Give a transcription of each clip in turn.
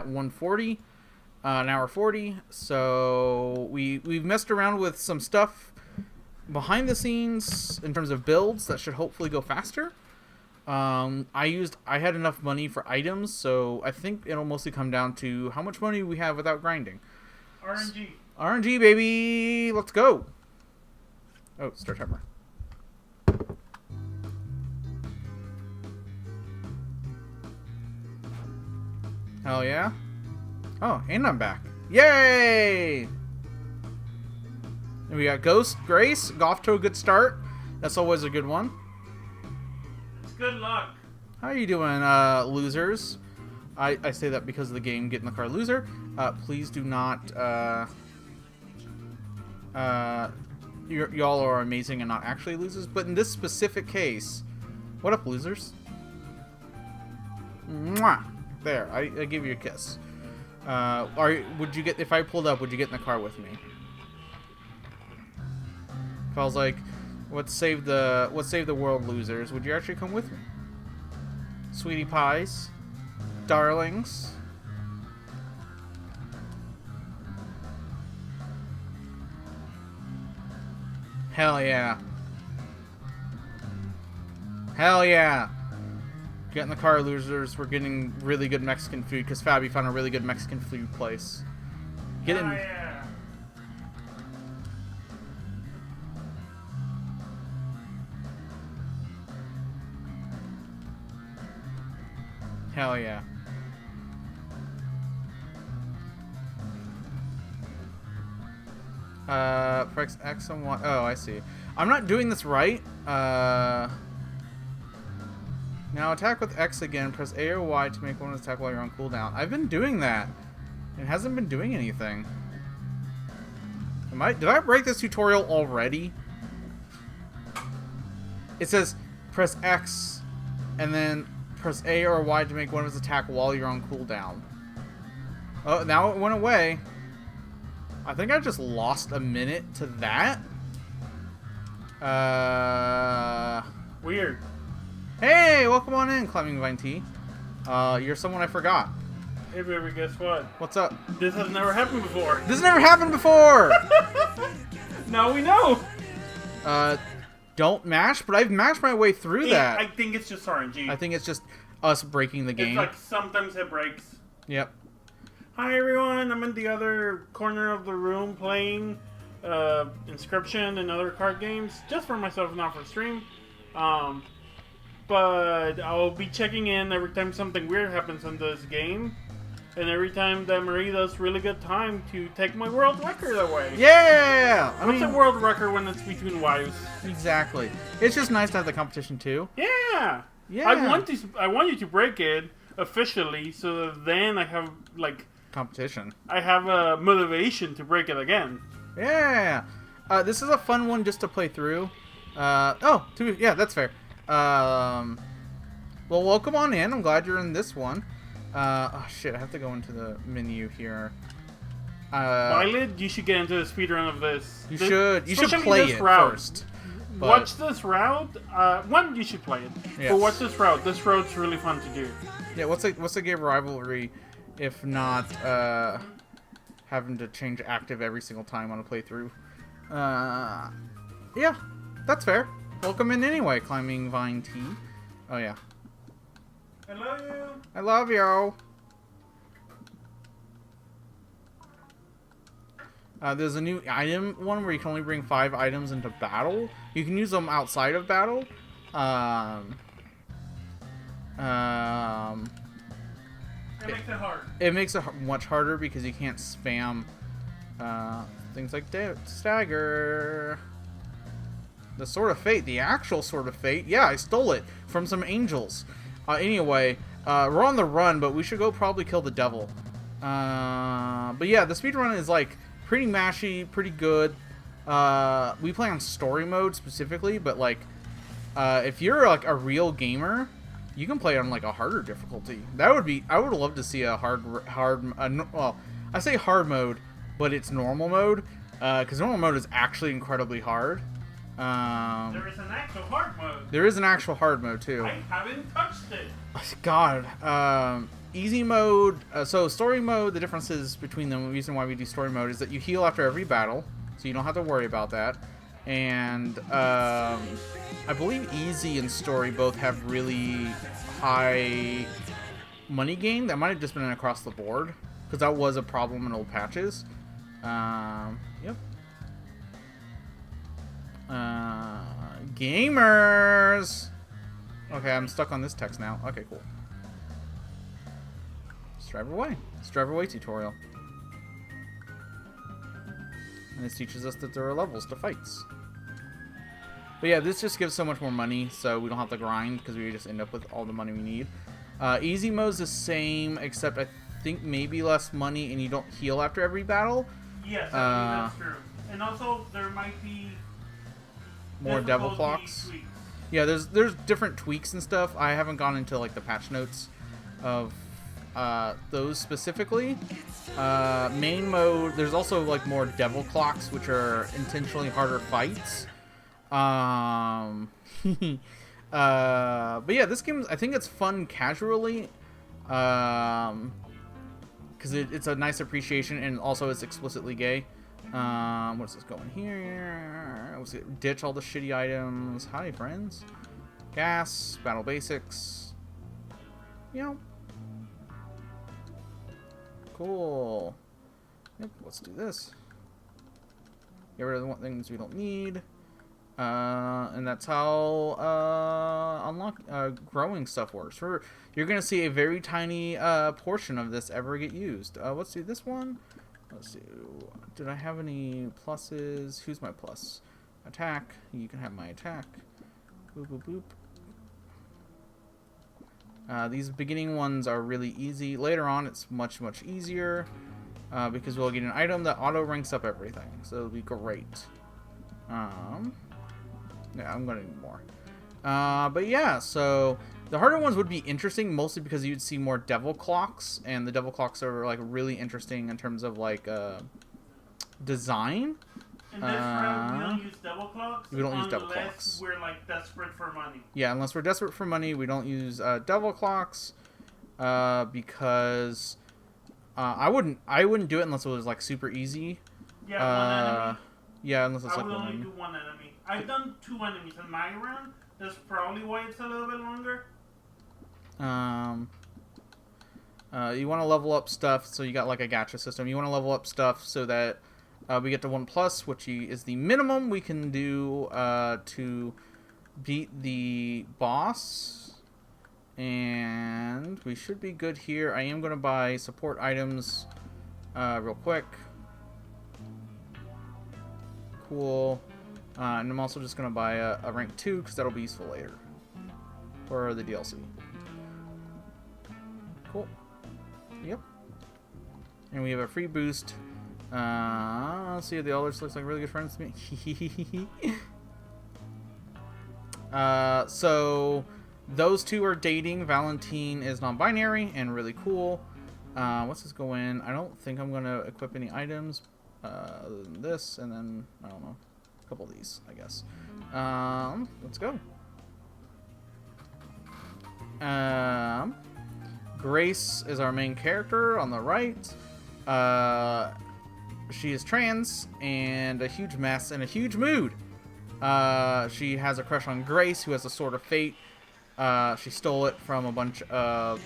140, an hour 40. So we've messed around with some stuff behind the scenes in terms of builds that should hopefully go faster. I had enough money for items, so I think it'll mostly come down to how much money we have without grinding. RNG. RNG, baby! Let's go! Oh, start timer. Hell yeah. Oh, and I'm back. Yay! And we got Ghost, Grace, off to a good start. That's always a good one. Good luck. How are you doing, losers? I say that because of the game Get in the Car Loser. Please do not, y'all are amazing and not actually losers, but in this specific case, what up, losers? Mwah! There, I give you a kiss. Would you get, if I pulled up, would you get in the car with me? If I was like, let's save the world, losers, would you actually come with me? Sweetie pies, darlings. Hell yeah. Hell yeah. Get in the car, losers. We're getting really good Mexican food because Fabi found a really good Mexican food place. Get in. Yeah. Hell yeah. Press X and Y. Oh, I see. I'm not doing this right. Now attack with X again. Press A or Y to make one attack while you're on cooldown. I've been doing that. It hasn't been doing anything. Did I break this tutorial already? It says press X and then press A or Y to make one of his attack while you're on cooldown. Oh, now it went away. I think I just lost a minute to that. Weird. Hey, welcome on in, Climbing Vine T. You're someone I forgot. Hey, baby, guess what? What's up? This has never happened before. This has never happened before! Now we know. Don't mash, but I've mashed my way through that. I think it's just RNG. I think it's just us breaking the game. It's like sometimes it breaks. Yep. Hi, everyone. I'm in the other corner of the room playing Inscription and other card games. Just for myself, not for stream. But I'll be checking in every time something weird happens in this game. And every time that Marie does really good time to take my world record away. Yeah! What's a world record when it's between wives? Exactly. It's just nice to have the competition too. Yeah! Yeah. I want you to break it officially, so that then I have, like... Competition. I have a motivation to break it again. Yeah! This is a fun one just to play through. Yeah, that's fair. Well, welcome on in. I'm glad you're in this one. Oh shit, I have to go into the menu here. Violet, you should get into the speedrun of this. You should play it first. But... Watch this route. You should play it. Yes. But watch this route. This route's really fun to do. Yeah, what's a game rivalry if not having to change active every single time on a playthrough? Yeah, that's fair. Welcome in anyway, Climbing Vine T. Oh yeah. I love you. I love you. There's a new item one where you can only bring 5 items into battle. You can use them outside of battle. It makes it hard. It makes it much harder because you can't spam things like stagger. The Sword of Fate, the actual Sword of Fate. Yeah, I stole it from some angels. Anyway, we're on the run, but we should go probably kill the devil. But yeah, the speedrun is like pretty mashy, pretty good. We play on story mode specifically, but like if you're like a real gamer, you can play on like a harder difficulty. I would love to see a well, I say hard mode, but it's normal mode, because normal mode is actually incredibly hard. There is an actual hard mode. There is an actual hard mode too. I haven't touched it. God. easy mode. So story mode. The differences between them. The reason why we do story mode is that you heal after every battle, so you don't have to worry about that. And I believe easy and story both have really high money gain. That might have just been across the board because that was a problem in old patches. Yep. Gamers. Okay, I'm stuck on this text now. Okay, cool. Strive away. Strive away tutorial. And this teaches us that there are levels to fights. But yeah, this just gives so much more money, so we don't have to grind because we just end up with all the money we need. Easy mode's the same, except I think maybe less money, and you don't heal after every battle. Yes, I believe that's true. And also, there might be more devil clocks. Tweaks. Yeah, there's different tweaks and stuff. I haven't gone into like the patch notes of those specifically. Main mode, there's also like more devil clocks, which are intentionally harder fights. But yeah, this game, I think it's fun casually, because it's a nice appreciation, and also it's explicitly gay. What's this going here? Let's see, ditch all the shitty items. Hi, friends. Gas, battle basics. You know. Cool. Yep, let's do this. Get rid of the things we don't need. And that's how growing stuff works. You're going to see a very tiny portion of this ever get used. Let's do this one. Let's see. Did I have any pluses? Who's my plus? Attack. You can have my attack. Boop, boop, boop. These beginning ones are really easy. Later on, it's much, much easier because we'll get an item that auto ranks up everything. So it'll be great. Yeah, I'm going to need more. But yeah, so the harder ones would be interesting, mostly because you'd see more devil clocks, and the devil clocks are like really interesting in terms of like design. In this round, we don't use devil clocks. We don't use devil clocks. Unless we're like desperate for money. Yeah, unless we're desperate for money, we don't use devil clocks because I wouldn't do it unless it was like super easy. Yeah, one enemy. Yeah, unless it's I like would one only enemy. do one enemy. I've done 2 enemies in my round. That's probably why it's a little bit longer. You want to level up stuff, so you got like a gacha system. You want to level up stuff so that we get to 1+, which is the minimum we can do to beat the boss. And we should be good here. I am going to buy support items real quick. Cool. And I'm also just going to buy a rank 2 because that'll be useful later for the DLC. Cool. Yep. And we have a free boost. Let's see, the others looks like really good friends to me. So those two are dating. Valentine is non-binary and really cool. What's this go in? I don't think I'm going to equip any items other than this, and then, I don't know, a couple of these, I guess. Let's go. Grace is our main character on the right. She is trans and a huge mess and a huge mood. She has a crush on Grace, who has a Sword of Fate. She stole it from a bunch of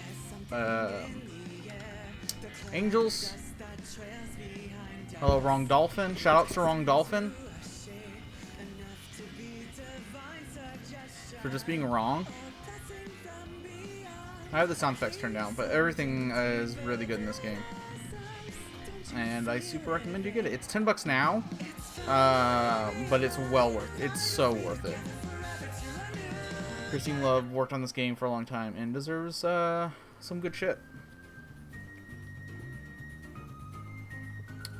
angels. Hello, Wrong Dolphin. Shoutouts to Wrong Dolphin for just being wrong. I have the sound effects turned down, but everything is really good in this game. And I super recommend you get it. It's $10 now, but it's well worth it. It's so worth it. Christine Love worked on this game for a long time and deserves some good shit.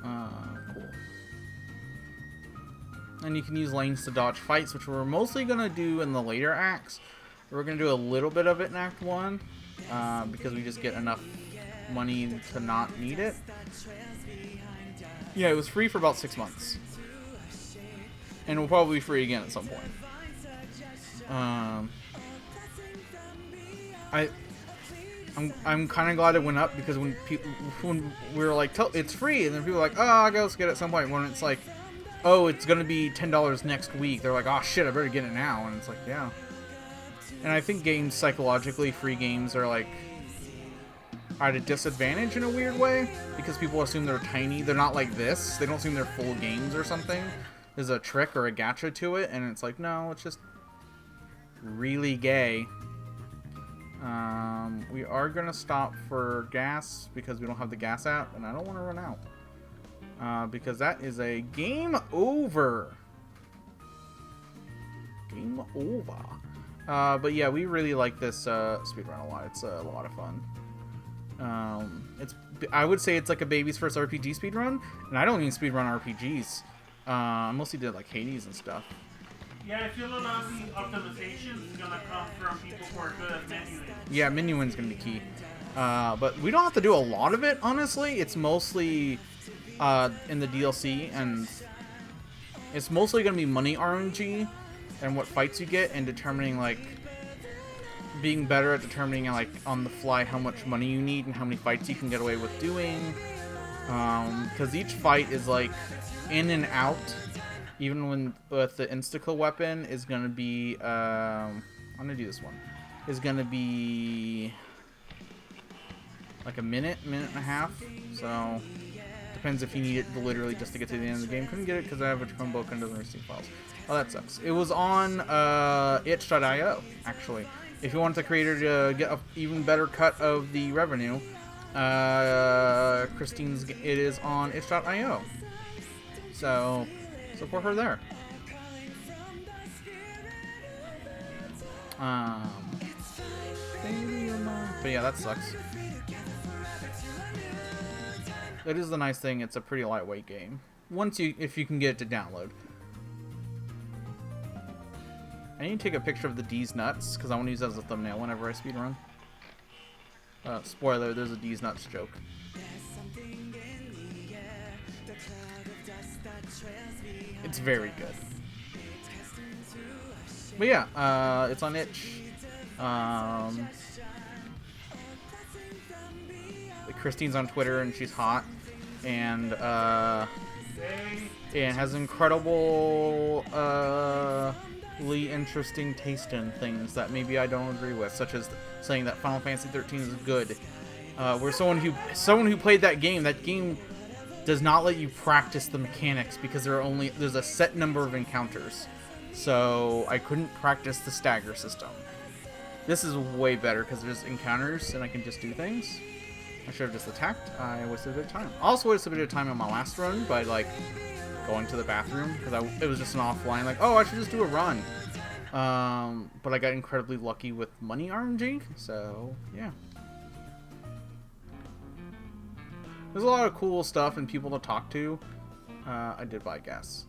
Cool. And you can use lanes to dodge fights, which we're mostly going to do in the later acts. We're going to do a little bit of it in Act 1, because we just get enough money to not need it. Yeah, it was free for about 6 months. And it will probably be free again at some point. I'm kind of glad it went up because when we were like, it's free, and then people were like, oh, I guess get it at some point. When it's like, oh, it's gonna be $10 next week, they're like, oh shit, I better get it now. And it's like, yeah. And I think games psychologically, free games are like at a disadvantage in a weird way because people assume they're tiny. They're not like this. They don't assume they're full games or something. There's a trick or a gacha to it, and it's like, no, it's just really gay. We are gonna stop for gas because we don't have the gas app, and I don't want to run out because that is a game over. Game over. But yeah, we really like this speedrun a lot. It's a lot of fun. I would say it's like a baby's first RPG speedrun, and I don't even speedrun RPGs. I mostly did like Hades and stuff. Yeah, I feel a lot of the optimization is gonna come from people who are good at menuing. Yeah, menuing's gonna be key. But we don't have to do a lot of it, honestly. It's mostly in the DLC, and it's mostly gonna be money RNG and what fights you get, and determining like being better at determining like on the fly how much money you need and how many fights you can get away with doing. Because each fight is like in and out. Even when with the insta-kill weapon is gonna be I'm gonna do this one. Is gonna be like a minute and a half. So depends if you need it literally just to get to the end of the game. Couldn't get it because I have a Chromebook and doesn't receive files. Oh, that sucks. It was on itch.io actually. If you want the creator to get an even better cut of the revenue, Christine's it is on itch.io. So support her there. But yeah, that sucks. That is the nice thing. It's a pretty lightweight game. If you can get it to download. I need to take a picture of the D's nuts because I want to use that as a thumbnail whenever I speedrun. Spoiler: there's a D's nuts joke. It's very good. But yeah, it's on itch. Christine's on Twitter and she's hot, and has incredible interesting taste in things that maybe I don't agree with, such as saying that Final Fantasy 13 is good. Where someone who played that game does not let you practice the mechanics because there's a set number of encounters. So I couldn't practice the stagger system. This is way better because there's encounters and I can just do things. I should have just attacked. I wasted a bit of time. I also wasted a bit of time on my last run by like going to the bathroom because it was just an offline like, oh, I should just do a run. But I got incredibly lucky with money RNG. So yeah. There's a lot of cool stuff and people to talk to. I did buy gas.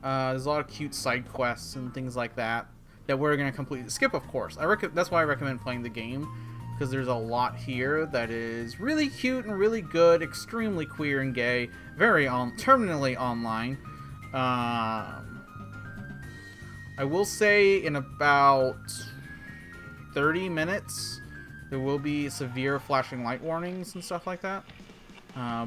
There's a lot of cute side quests and things like that we're going to completely skip, of course. That's why I recommend playing the game, because there's a lot here that is really cute and really good, extremely queer and gay, terminally online. I will say in about 30 minutes there will be severe flashing light warnings and stuff like that.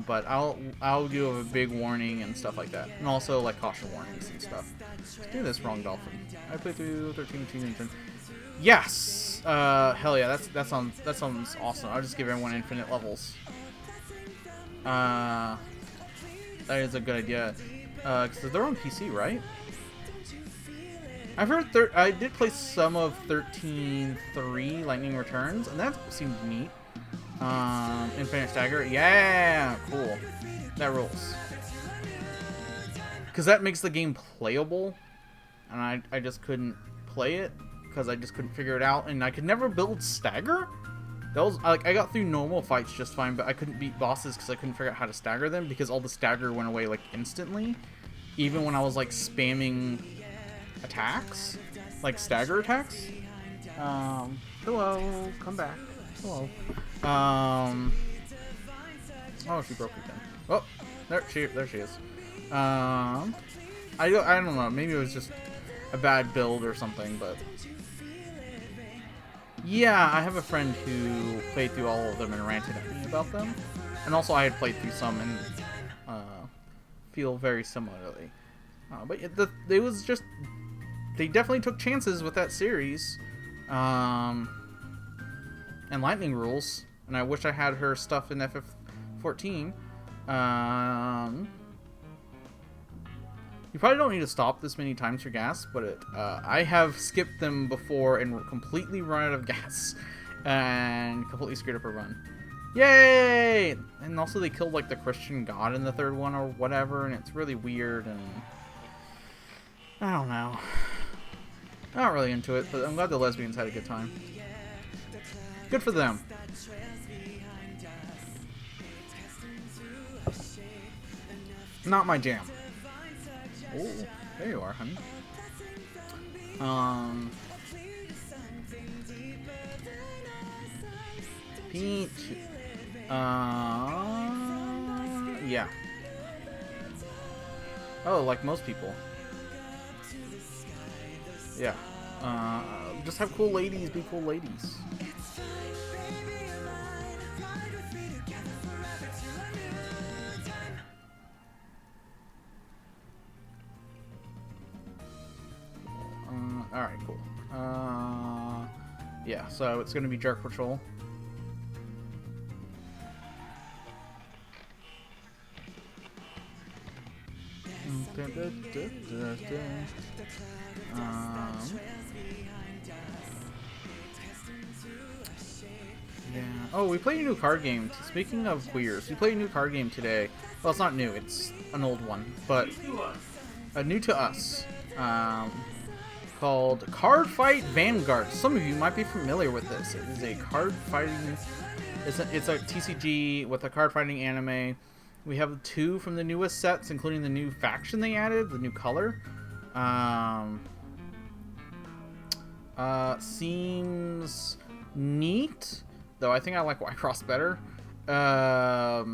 But I'll do a big warning and stuff like that, and also like caution warnings and stuff. Let's do this wrong dolphin. I played through 13, 14, and 10. Yes, hell yeah, that sounds awesome. I'll just give everyone infinite levels. That is a good idea. Cause they're on PC, right? I've heard I did play some of 13.3 Lightning Returns, and that seemed neat. Infinite Stagger, yeah, cool. That rules. Because that makes the game playable, and I just couldn't play it because I just couldn't figure it out, and I could never build stagger. That was like I got through normal fights just fine, but I couldn't beat bosses because I couldn't figure out how to stagger them because all the stagger went away like instantly, even when I was like spamming attacks, like stagger attacks. Hello, come back. Hello. Oh, she broke again. Oh, there she is. I don't know. Maybe it was just a bad build or something, but Yeah, I have a friend who played through all of them and ranted at me about them. And also I had played through some and feel very similarly. But it was just... They definitely took chances with that series. And Lightning Rules. And I wish I had her stuff in FF14. You probably don't need to stop this many times for gas, but I have skipped them before and completely run out of gas. And completely screwed up a run. Yay! And also they killed like the Christian god in the third one or whatever, and it's really weird, and I don't know. I'm not really into it, but I'm glad the lesbians had a good time. Good for them. Not my jam. Oh, there you are, honey. Peach. Yeah. Oh, like most people. Yeah. Just have cool ladies be cool ladies. Alright, cool. Yeah, so it's gonna be Jerk Patrol. Yeah. Oh, we played a new card game. Speaking of queers, we played a new card game today. Well, it's not new. It's an old one, but new to us. Called Card Fight Vanguard. Some of you might be familiar with this. It is a card fighting. It's a TCG with a card fighting anime. We have 2 from the newest sets, including the new faction they added, the new color. Seems neat, though I think I like Wycross better. I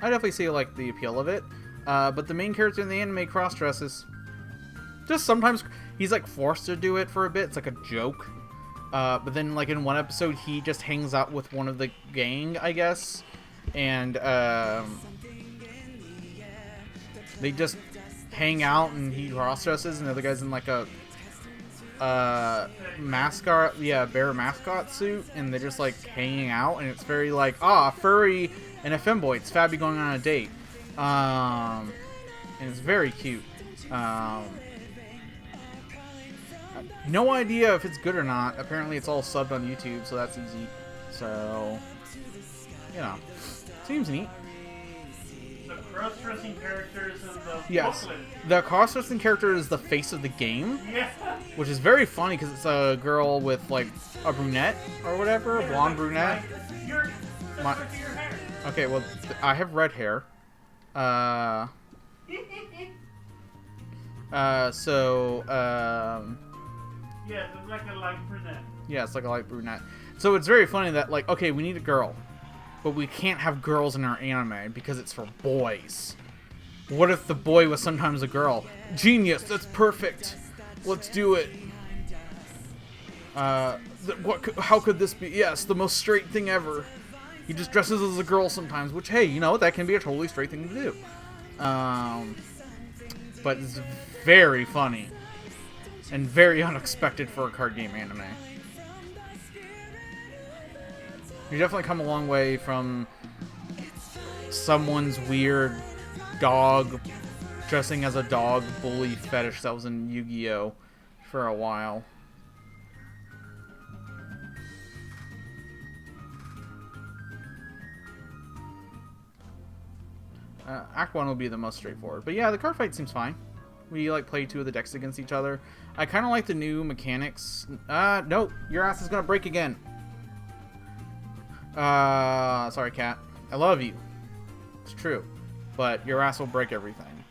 definitely see like the appeal of it. But the main character in the anime cross-dresses. Just sometimes he's like forced to do it for a bit. It's like a joke. But then like in one episode he just hangs out with one of the gang, I guess. And they just hang out and he cross-dresses and the other guy's in like a mascot, bear mascot suit, and they're just like hanging out, and it's very like, furry and a femboy. It's Fabi going on a date. And it's very cute. No idea if it's good or not. Apparently it's all subbed on YouTube, so that's easy. So, you know, seems neat. The cross-dressing characters in the Yes, booklet. the cross-dressing character is the face of the game, Yeah. which is very funny because it's a girl with like a brunette or whatever, a blonde brunette. Your My- your hair. Okay, well, I have red hair. Yeah, it's like a light brunette. Yeah, it's like a light brunette. So it's very funny that, like, okay, we need a girl, but we can't have girls in our anime because it's for boys. What if the boy was sometimes a girl? Genius, that's perfect. Let's do it. How could this be? Yes, the most straight thing ever. He just dresses as a girl sometimes, which, hey, you know, that can be a totally straight thing to do. But it's very funny. And very unexpected for a card game anime. You definitely come a long way from someone's weird dog dressing as a dog bully fetish that was in Yu-Gi-Oh! For a while. Act 1 will be the most straightforward. But yeah, the card fight seems fine. We like play 2 of the decks against each other. I kind of like the new mechanics. Nope. Your ass is going to break again. Sorry, cat. I love you. It's true. But your ass will break everything.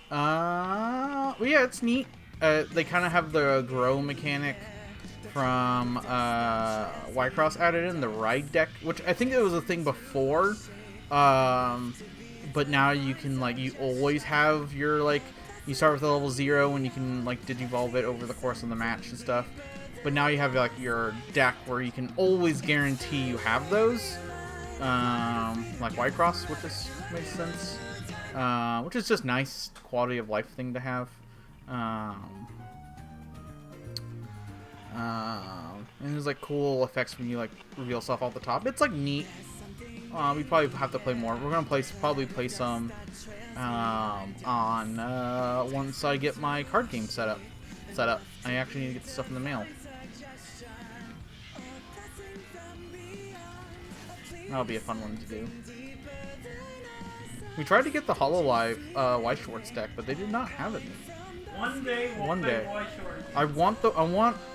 Well, yeah, it's neat. They kind of have the grow mechanic from Wycross added in, the ride deck, which I think it was a thing before. But now you can, like, you always have your, like, you start with a level 0 and you can, like, digivolve it over the course of the match and stuff. but now you have like your deck where you can always guarantee you have those, like Whitecross, which makes sense, which is just nice quality of life thing to have. And there's like cool effects when you like reveal stuff off the top. It's like neat. We probably have to play more. We're gonna probably play some on once I get my card game set up. I actually need to get the stuff in the mail. That'll be a fun one to do. We tried to get the HoloLive White Shorts deck, but they did not have it. One day we'll play White Shorts. I want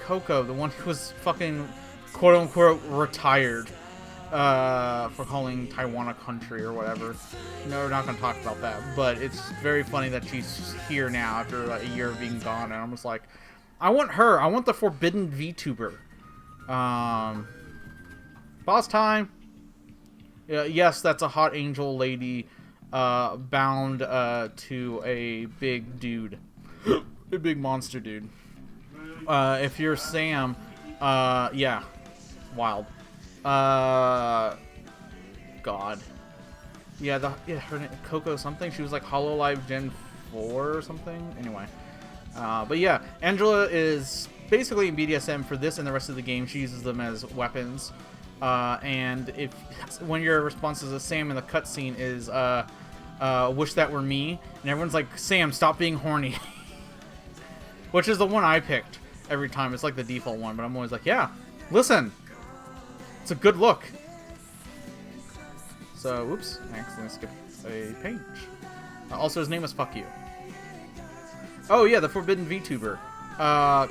Coco, the one who was fucking quote unquote retired for calling Taiwan a country or whatever. No, we're not gonna talk about that. But it's very funny that she's here now after like, a year of being gone, and I'm just like, I want her. I want the forbidden VTuber. Boss time. Yes, that's a hot angel lady bound to a big dude. A big monster dude. If you're Sam, yeah. Wild. God. Yeah, her name, Coco something. She was like HoloLive Gen 4 or something. Anyway. But yeah, Angela is basically in BDSM for this and the rest of the game. She uses them as weapons. And when your response as a Sam in the cutscene is, wish that were me, and everyone's like, Sam, stop being horny. Which is the one I picked every time. It's like the default one, but I'm always like, yeah, listen, it's a good look. So, oops, I accidentally skipped a page. Also, his name is Fuck You. Oh yeah, the forbidden VTuber.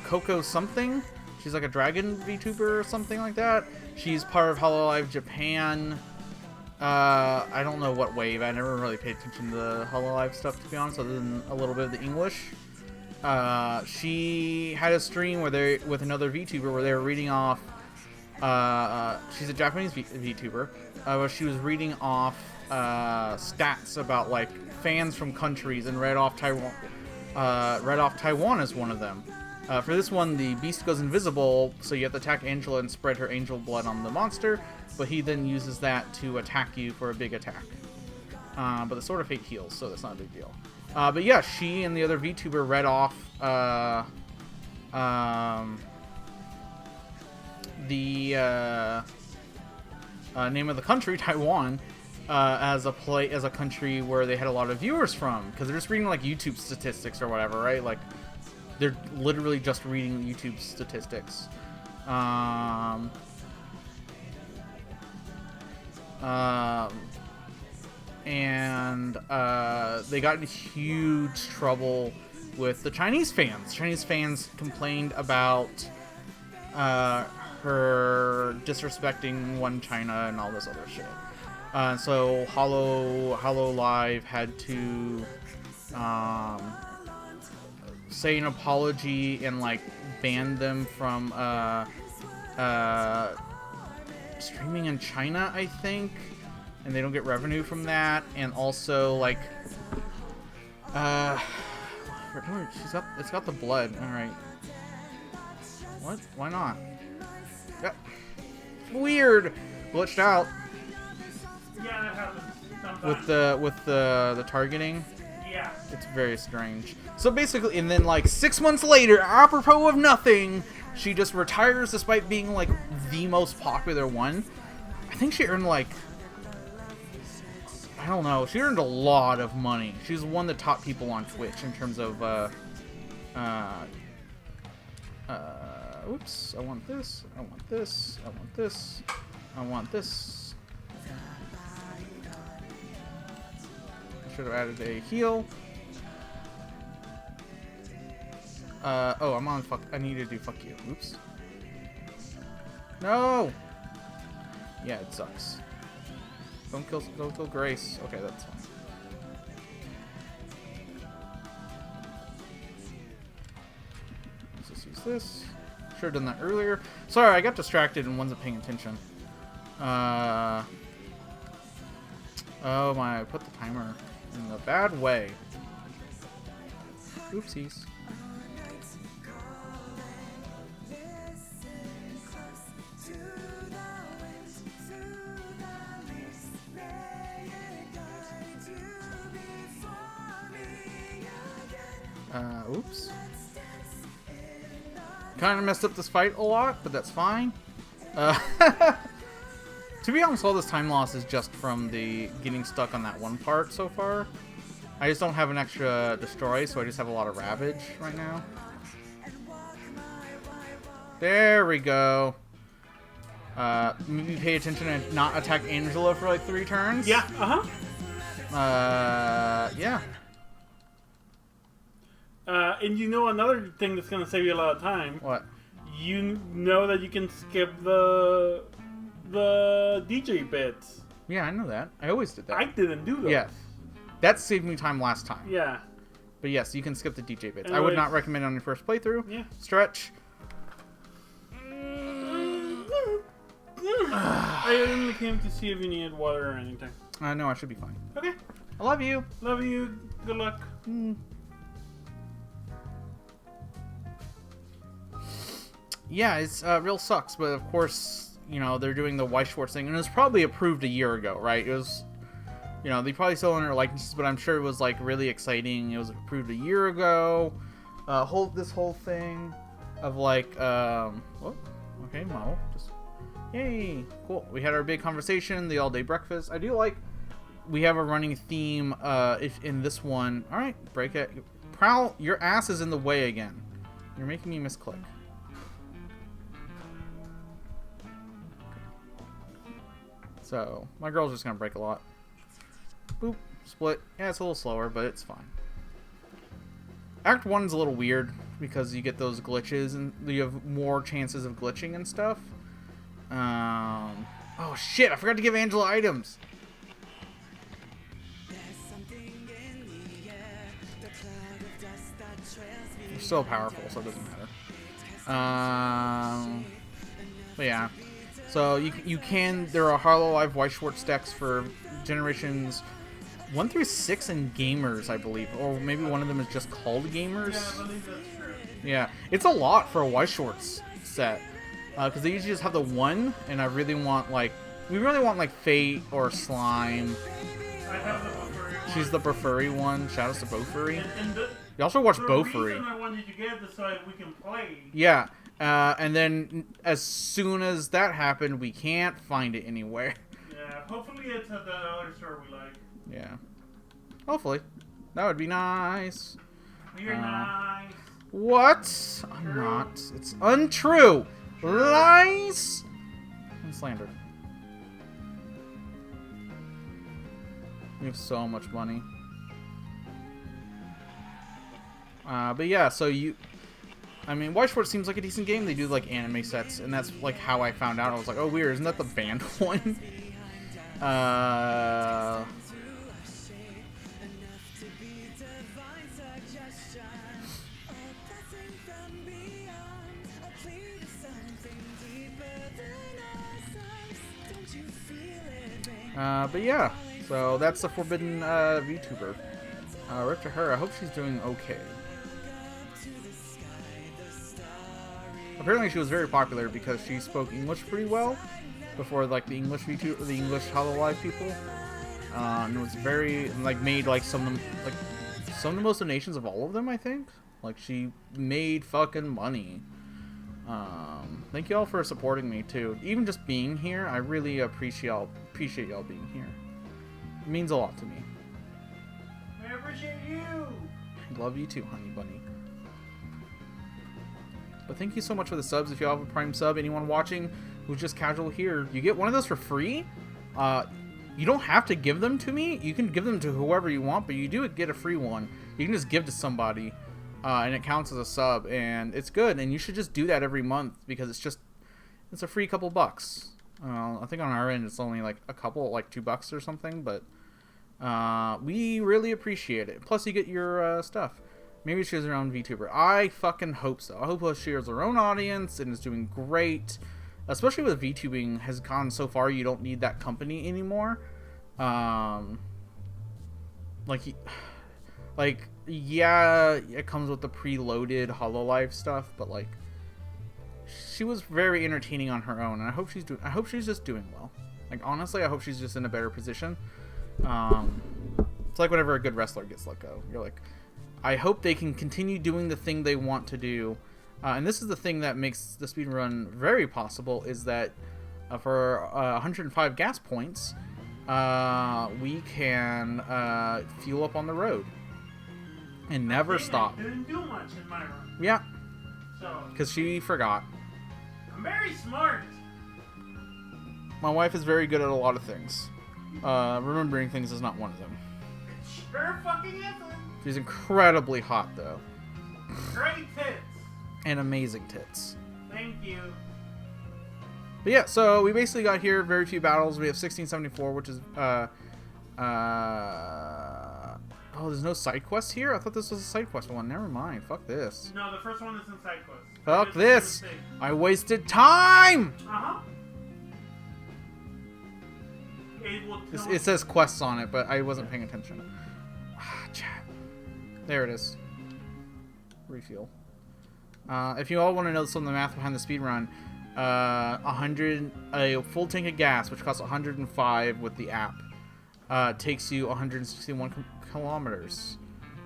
Coco something. She's like a dragon VTuber or something like that. She's part of HoloLive Japan. I don't know what wave. I never really paid attention to the HoloLive stuff, to be honest, other than a little bit of the English. She had a stream where with another VTuber where they were reading off. She's a Japanese VTuber, where she was reading off stats about like fans from countries and read off Taiwan. Read off Taiwan as one of them. For this one, the beast goes invisible, so you have to attack Angela and spread her angel blood on the monster, but he then uses that to attack you for a big attack. But the Sword of Fate heals, so that's not a big deal. But yeah, she and the other VTuber read off the name of the country, Taiwan, as a country where they had a lot of viewers from, because they're just reading like YouTube statistics or whatever, right? Like they're literally just reading YouTube statistics. And they got in huge trouble with the Chinese fans. Chinese fans complained about her disrespecting One China and all this other shit. So HoloLive had to say an apology and like ban them from streaming in China, I think, and they don't get revenue from that. And also like it's got the blood. All right, what? Why not? Yep. Weird. Glitched out. Yeah, that happens sometimes. With the targeting. Yeah. It's very strange. So basically, and then like 6 months later, apropos of nothing, she just retires despite being like the most popular one. I think she earned like, I don't know, she earned a lot of money. She's one of the top people on Twitch in terms of oops, I want this, I want this, I want this, I want this. I should have added a heal. Oh, I'm on fuck. I need to do fuck you. Oops. No! Yeah, it sucks. Don't kill Grace. Okay, that's fine. Let's just use this. Should have done that earlier. Sorry, I got distracted and wasn't paying attention. Oh my, I put the timer in the bad way. Oopsies. Oops. Kind of messed up this fight a lot, but that's fine. To be honest, all this time loss is just from the getting stuck on that one part so far. I just don't have an extra destroy, so I just have a lot of ravage right now. There we go. Maybe pay attention and not attack Angela for like 3 turns. Yeah, Yeah. And you know another thing that's gonna save you a lot of time. What? You know that you can skip the DJ bits. Yeah, I know that. I always did that. I didn't do those. Yes. That saved me time last time. Yeah. But yes, you can skip the DJ bits. I Anyways. would not recommend it on your first playthrough. Yeah. Stretch. I only came to see if you needed water or anything. No, I should be fine. Okay. I love you. Love you. Good luck. Yeah, it's real sucks, but of course, you know, they're doing the Weiss Schwarz thing, and it was probably approved a year ago, right? It was, you know, they probably still own their licenses, but I'm sure it was like really exciting. It was approved a year ago. This whole thing of like, oh, okay, model, just yay, cool. We had our big conversation, the all-day breakfast. I do like we have a running theme. If in this one, all right, break it. Prowl, your ass is in the way again. You're making me misclick. So, my girl's just gonna break a lot. Boop. Split. Yeah, it's a little slower, but it's fine. Act 1's a little weird, because you get those glitches, and you have more chances of glitching and stuff. Oh shit, I forgot to give Angela items! They're so powerful, so it doesn't matter. But yeah. So you can, there are Hololive Weiss Schwarz decks for generations 1 through 6 and Gamers, I believe. Or maybe one of them is just called Gamers. Yeah, I believe that's true. Yeah, it's a lot for a Weiss Schwarz set. Because they usually just have the one, and I really want like, we really want like Fate or Slime. I have the Bofuri one. She's the Bofuri one. Shout out to Bofuri. And You also watch the Bofuri. reason I wanted you to get this so we can play. Yeah. And then as soon as that happened, we can't find it anywhere. Yeah, hopefully it's at the other store we like. Yeah. Hopefully. That would be nice. You're nice. What? I'm True. not. It's untrue. Lies and slander. You have so much money. But yeah, so I mean, Weiss Schwarz seems like a decent game. They do like anime sets, and that's like how I found out. I was like, oh, weird, isn't that the band one? But yeah, so that's the Forbidden VTuber. Rip to her. I hope she's doing okay. Apparently she was very popular because she spoke English pretty well before like the English VTuber, the English Hololive people. And it was very like made like some of the most donations of all of them, I think. Like she made fucking money. Thank you all for supporting me too. Even just being here, I really appreciate y'all being here. It means a lot to me. I appreciate you. I love you too, honey bunny. But thank you so much for the subs. If you have a Prime sub, anyone watching who's just casual here, you get one of those for free. You don't have to give them to me. You can give them to whoever you want, but you do get a free one. You can just give to somebody, and it counts as a sub, and it's good. And you should just do that every month because it's a free couple bucks. I think on our end it's only like a couple, like $2 or something, but we really appreciate it. Plus you get your stuff. Maybe she has her own VTuber. I fucking hope so. I hope she has her own audience and is doing great. Especially with VTubing has gone so far, you don't need that company anymore. Yeah, it comes with the preloaded Hololive stuff, but like, she was very entertaining on her own, and I hope she's just doing well. Like honestly, I hope she's just in a better position. It's like whenever a good wrestler gets let go, you're like, I hope they can continue doing the thing they want to do. And this is the thing that makes the speedrun very possible, is that for 105 gas points, we can fuel up on the road and never stop. Didn't do much in my run. Yeah, So, because she forgot. I'm very smart. My wife is very good at a lot of things. Remembering things is not one of them. Sure fucking isn't. She's incredibly hot, though. Great tits. And amazing tits. Thank you. But yeah, so we basically got here very few battles. We have 1674, which is, oh, there's no side quests here? I thought this was a side quest one. Never mind. Fuck this. No, the first one is in side quest. Fuck It's a this. mistake. I wasted time! Uh-huh. It will tell It says quests on it, but I wasn't paying attention. Ah, chat. There it is. Refuel. If you all want to know some of the math behind the speedrun, a full tank of gas, which costs 105 with the app, takes you 161 kilometers.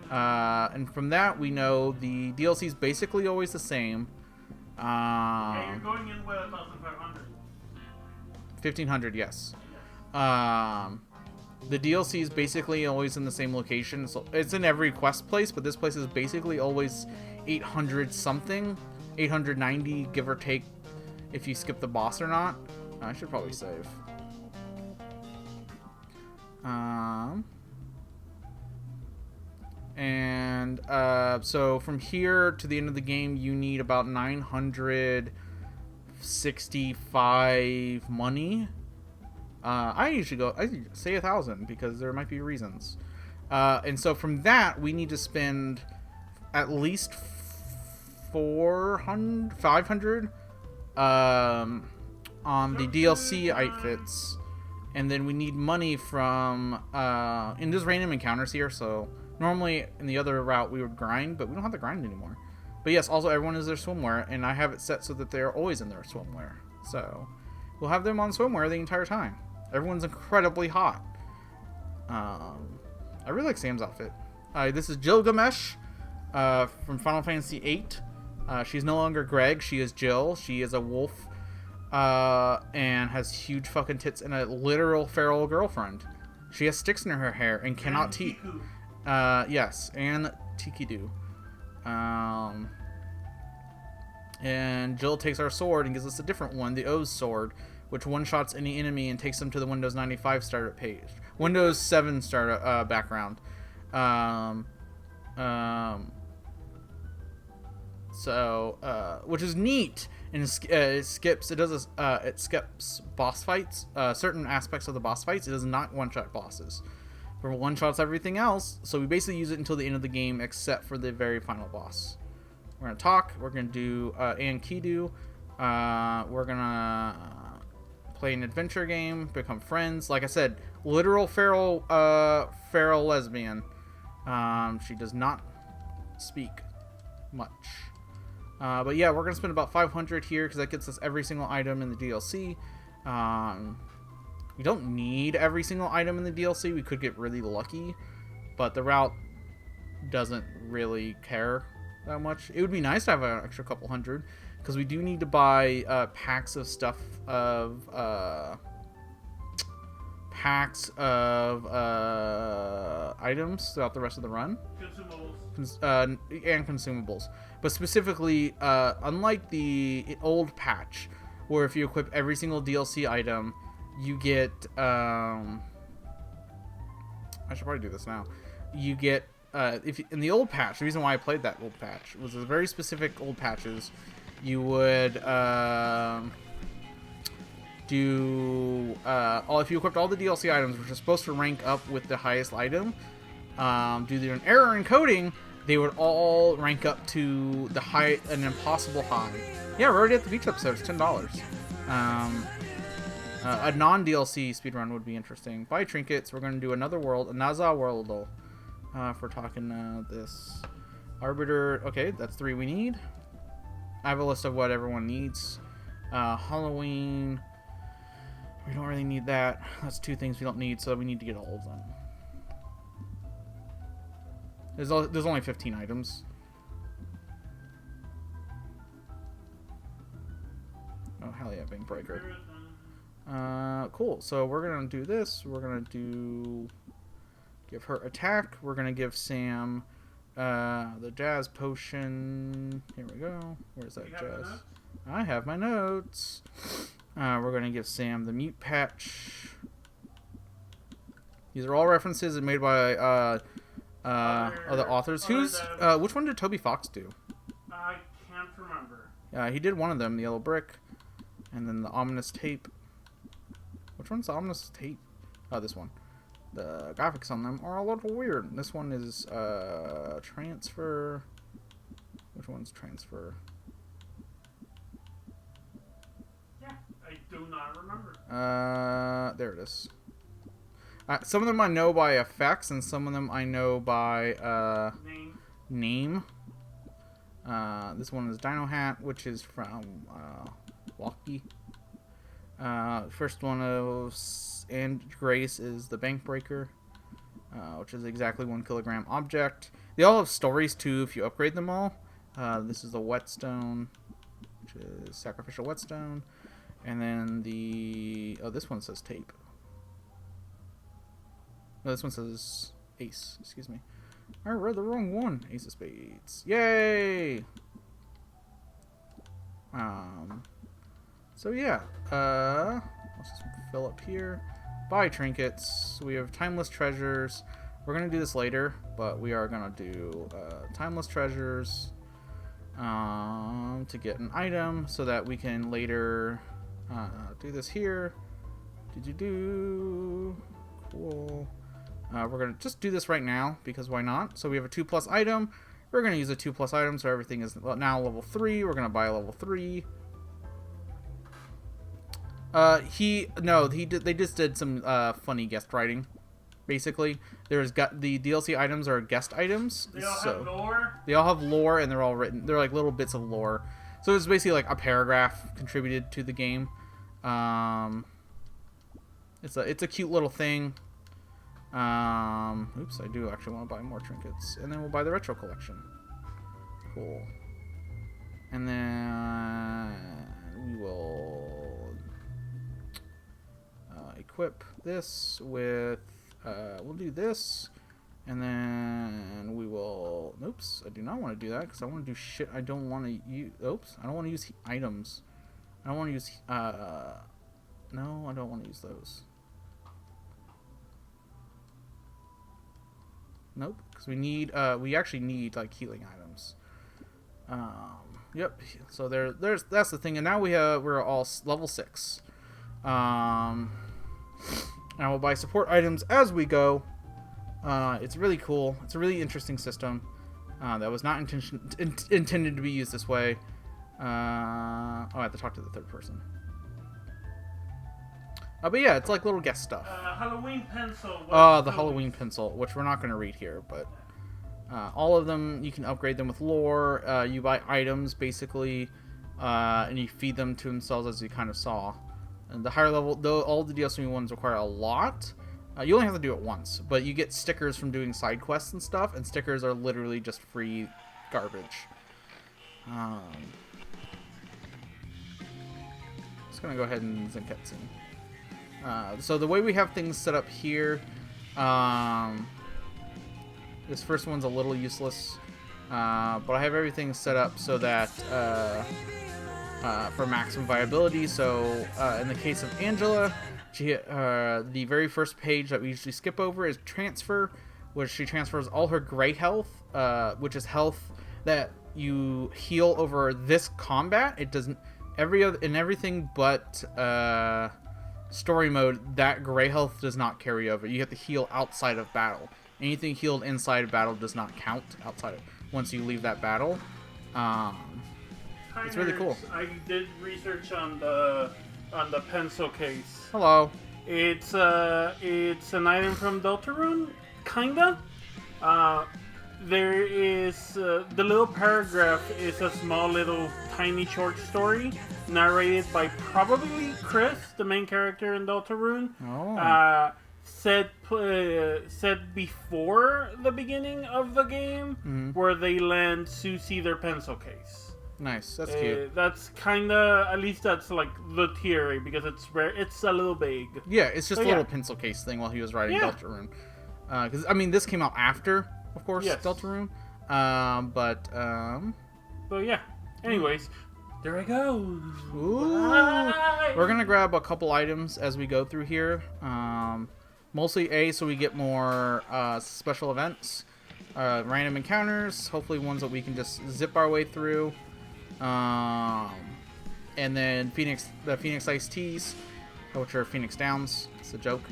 And from that, we know the DLC is basically always the same. Yeah, you're going in with 1,500. 1,500, yes. The DLC is basically always in the same location. So it's in every quest place, but this place is basically always 800 something, 890 give or take, if you skip the boss or not. I should probably save. So from here to the end of the game, you need about 965 money. I say 1,000 because there might be reasons. And so from that, we need to spend at least 500 on the DLC outfits, and then we need money from and there's random encounters here. So normally in the other route we would grind, but we don't have to grind anymore. But yes, also everyone is their swimwear, and I have it set so that they're always in their swimwear. So we'll have them on swimwear the entire time. Everyone's incredibly hot. I really like Sam's outfit. This is Gilgamesh from Final Fantasy VIII. She's no longer Greg. She is Jill. She is a wolf and has huge fucking tits and a literal feral girlfriend. She has sticks in her hair and cannot teach. Yes, and Tikidu. And Jill takes our sword and gives us a different one, the O's sword, which one-shots any enemy and takes them to the Windows 95 startup page. Windows 7 startup background. Which is neat, and it skips boss fights, certain aspects of the boss fights. It does not one-shot bosses. But one-shots everything else, so we basically use it until the end of the game, except for the very final boss. We're gonna talk. We're gonna do Ankidu. We're gonna play an adventure game, become friends. Like I said, literal feral lesbian. She does not speak much. But yeah, we're gonna spend about 500 here because that gets us every single item in the DLC. We don't need every single item in the DLC. We could get really lucky, but the route doesn't really care that much. It would be nice to have an extra couple hundred, because we do need to buy packs of items throughout the rest of the run. And consumables. But specifically, unlike the old patch, where if you equip every single DLC item, you get... I should probably do this now. You get... in the old patch, the reason why I played that old patch was a very specific old patches. You would if you equipped all the DLC items, which are supposed to rank up with the highest item, due to an error encoding, they would all rank up to an impossible high. Yeah, we're already at the beach episode. It's $10. A non-DLC speedrun would be interesting. Buy trinkets. We're going to do another world, a Naza world. If we're talking this Arbiter. Okay, that's 3 we need. I have a list of what everyone needs. Halloween. We don't really need that. That's 2 things we don't need, so we need to get all of them. There's only 15 items. Oh, hell yeah, Bank Breaker. Cool. So we're going to do this. We're going to give her attack. We're going to give Sam the Jazz Potion. Here we go. Where's that Jazz? I have my notes. We're going to give Sam the Mute Patch. These are all references made by other authors. Which one did Toby Fox do? I can't remember. He did one of them, the Yellow Brick, and then the Ominous Tape. Which one's the Ominous Tape? Oh, this one. The graphics on them are a little weird. This one is Transfer. Which one's Transfer? Yeah, I do not remember. There it is. Some of them I know by effects, and some of them I know by name. This one is Dino Hat, which is from Walkie. First one of and Grace is the Bank Breaker, which is exactly 1 kilogram object. They all have stories too if you upgrade them all. This is the Whetstone, which is Sacrificial Whetstone, and then this one says Tape. No, this one says Ace. Excuse me. I read the wrong one. Ace of Spades. Yay! So yeah. Let's just fill up here. Buy trinkets. We have Timeless Treasures. We're gonna do this later, but we are gonna do Timeless Treasures to get an item so that we can later do this here. Cool. We're going to just do this right now, because why not? So we have a 2+ item. We're going to use a 2+ item, so everything is now level 3. We're going to buy a level 3. They just did some funny guest writing, basically. The DLC items are guest items. They all have lore? They all have lore, and they're all written. They're like little bits of lore. So it's basically like a paragraph contributed to the game. It's a cute little thing. Oops, I do actually want to buy more trinkets. And then we'll buy the retro collection. Cool. And then we will equip this with, we'll do this. And then we will, oops, I do not want to do that because I want to do shit I don't want to use. Oops, I don't want to use items. I don't want to use, no, I don't want to use those. Nope, because we actually need like healing items. Yep. So that's the thing, and now we're all level 6. And we'll buy support items as we go. It's really cool. It's a really interesting system that was not intended to be used this way. I have to talk to the third person. But yeah, it's like little guest stuff. Halloween pencil. The Halloween pencil, which we're not going to read here, but all of them, you can upgrade them with lore. You buy items, basically, and you feed them to themselves, as you kind of saw. And the higher level, though, all the DLC ones require a lot. You only have to do it once, but you get stickers from doing side quests and stuff, and stickers are literally just free garbage. Just going to go ahead and Zenketsu. So the way we have things set up here, this first one's a little useless, but I have everything set up so that for maximum viability. So in the case of Angela, the very first page that we usually skip over is transfer, which she transfers all her gray health, which is health that you heal over this combat. It doesn't in everything but story mode, that gray health does not carry over. You have to heal outside of battle. Anything healed inside of battle does not count once you leave that battle. It's really cool. I did research on the pencil case. Hello. It's an item from Deltarune, kinda. There is the little paragraph is a small little tiny short story narrated by probably Chris, the main character in Deltarune. Oh. set before the beginning of the game, where they lend Susie their pencil case. Nice, that's cute. That's kinda, at least that's like the theory, because it's a little big. Yeah, it's just a little pencil case thing while he was writing Deltarune. Because I mean, this came out after, of course, Deltarune. But yeah. Anyways, there I go. Ooh. Bye. We're gonna grab a couple items as we go through here. Mostly so we get more special events, random encounters. Hopefully, ones that we can just zip our way through. And then the Phoenix Iced Teas, which are Phoenix Downs. It's a joke.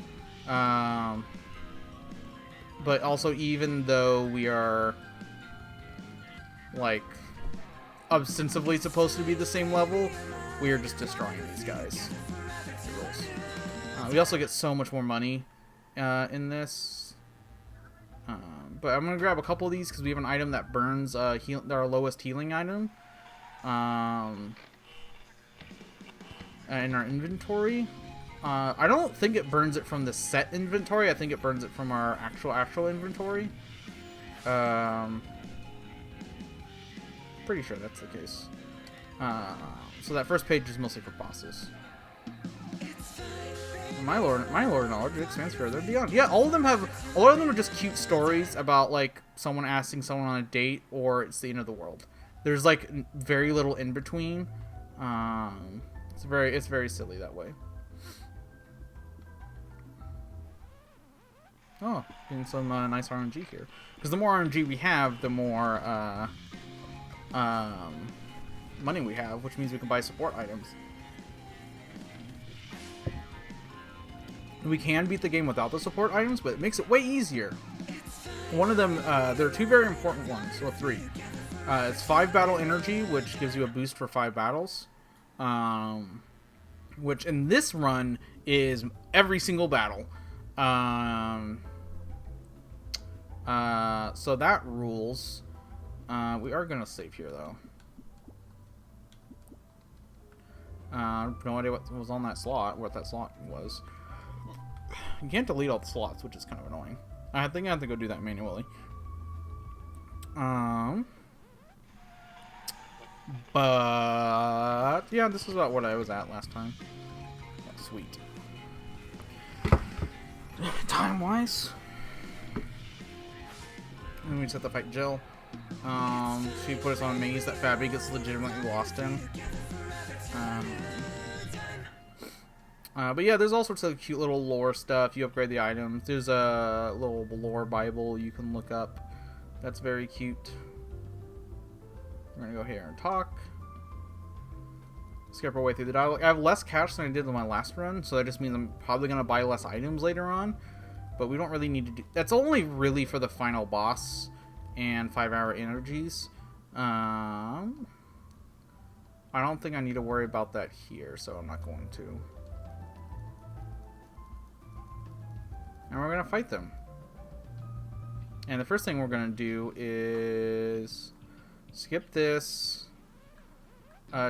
But also, even though we are like ostensibly supposed to be the same level, we are just destroying these guys. We also get so much more money in this. But I'm gonna grab a couple of these because we have an item that burns our lowest healing item in our inventory. I don't think it burns it from the set inventory. I think it burns it from our actual inventory. Pretty sure that's the case. So that first page is mostly for bosses. My lore knowledge expands further beyond. Yeah, a lot of them are just cute stories about like someone asking someone on a date, or it's the end of the world. There's like very little in between. It's very silly that way. Oh, getting some nice RNG here. Because the more RNG we have, the more money we have, which means we can buy support items. We can beat the game without the support items, but it makes it way easier. One of them, there are two very important ones, or three. It's 5 battle energy, which gives you a boost for 5 battles. Which in this run is every single battle. So that rules. We are gonna save here though. No idea what was on that slot, what that slot was. You can't delete all the slots, which is kind of annoying. I think I have to go do that manually. But yeah, this is about what I was at last time. Oh, sweet. Time-wise, and we just have to fight Jill. She put us on a maze that Fabi gets legitimately lost in. But yeah, there's all sorts of cute little lore stuff. You upgrade the items. There's a little lore Bible you can look up. That's very cute. We're gonna go here and talk. Skip our way through the dialogue. I have less cash than I did in my last run, so that just means I'm probably gonna buy less items later on. But we don't really need to do... That's only really for the final boss and 5-hour energies. I don't think I need to worry about that here, so I'm not going to. And we're going to fight them. And the first thing we're going to do is skip this,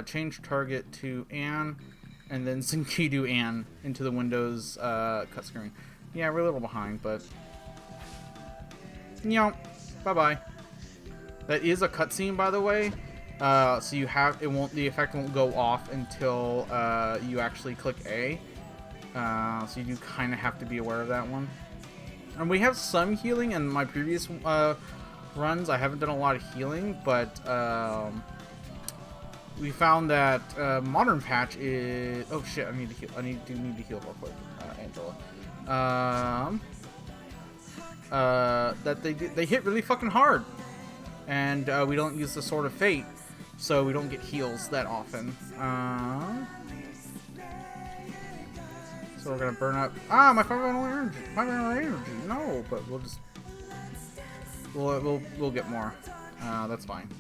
change target to Anne, and then Senkidu Anne into the Windows cut screen. Yeah, we're a little behind, but... Bye-bye. That is a cutscene, by the way. So you have... the effect won't go off until you actually click A. So you do kind of have to be aware of that one. And we have some healing in my previous runs. I haven't done a lot of healing, but we found that modern patch is... Oh shit! I need to heal. I need to heal real quick, Angela. That they hit really fucking hard, and we don't use the Sword of Fate, so we don't get heals that often. So we're gonna burn up. My 5-hour energy. 5-hour energy. No, but we'll get more. That's fine.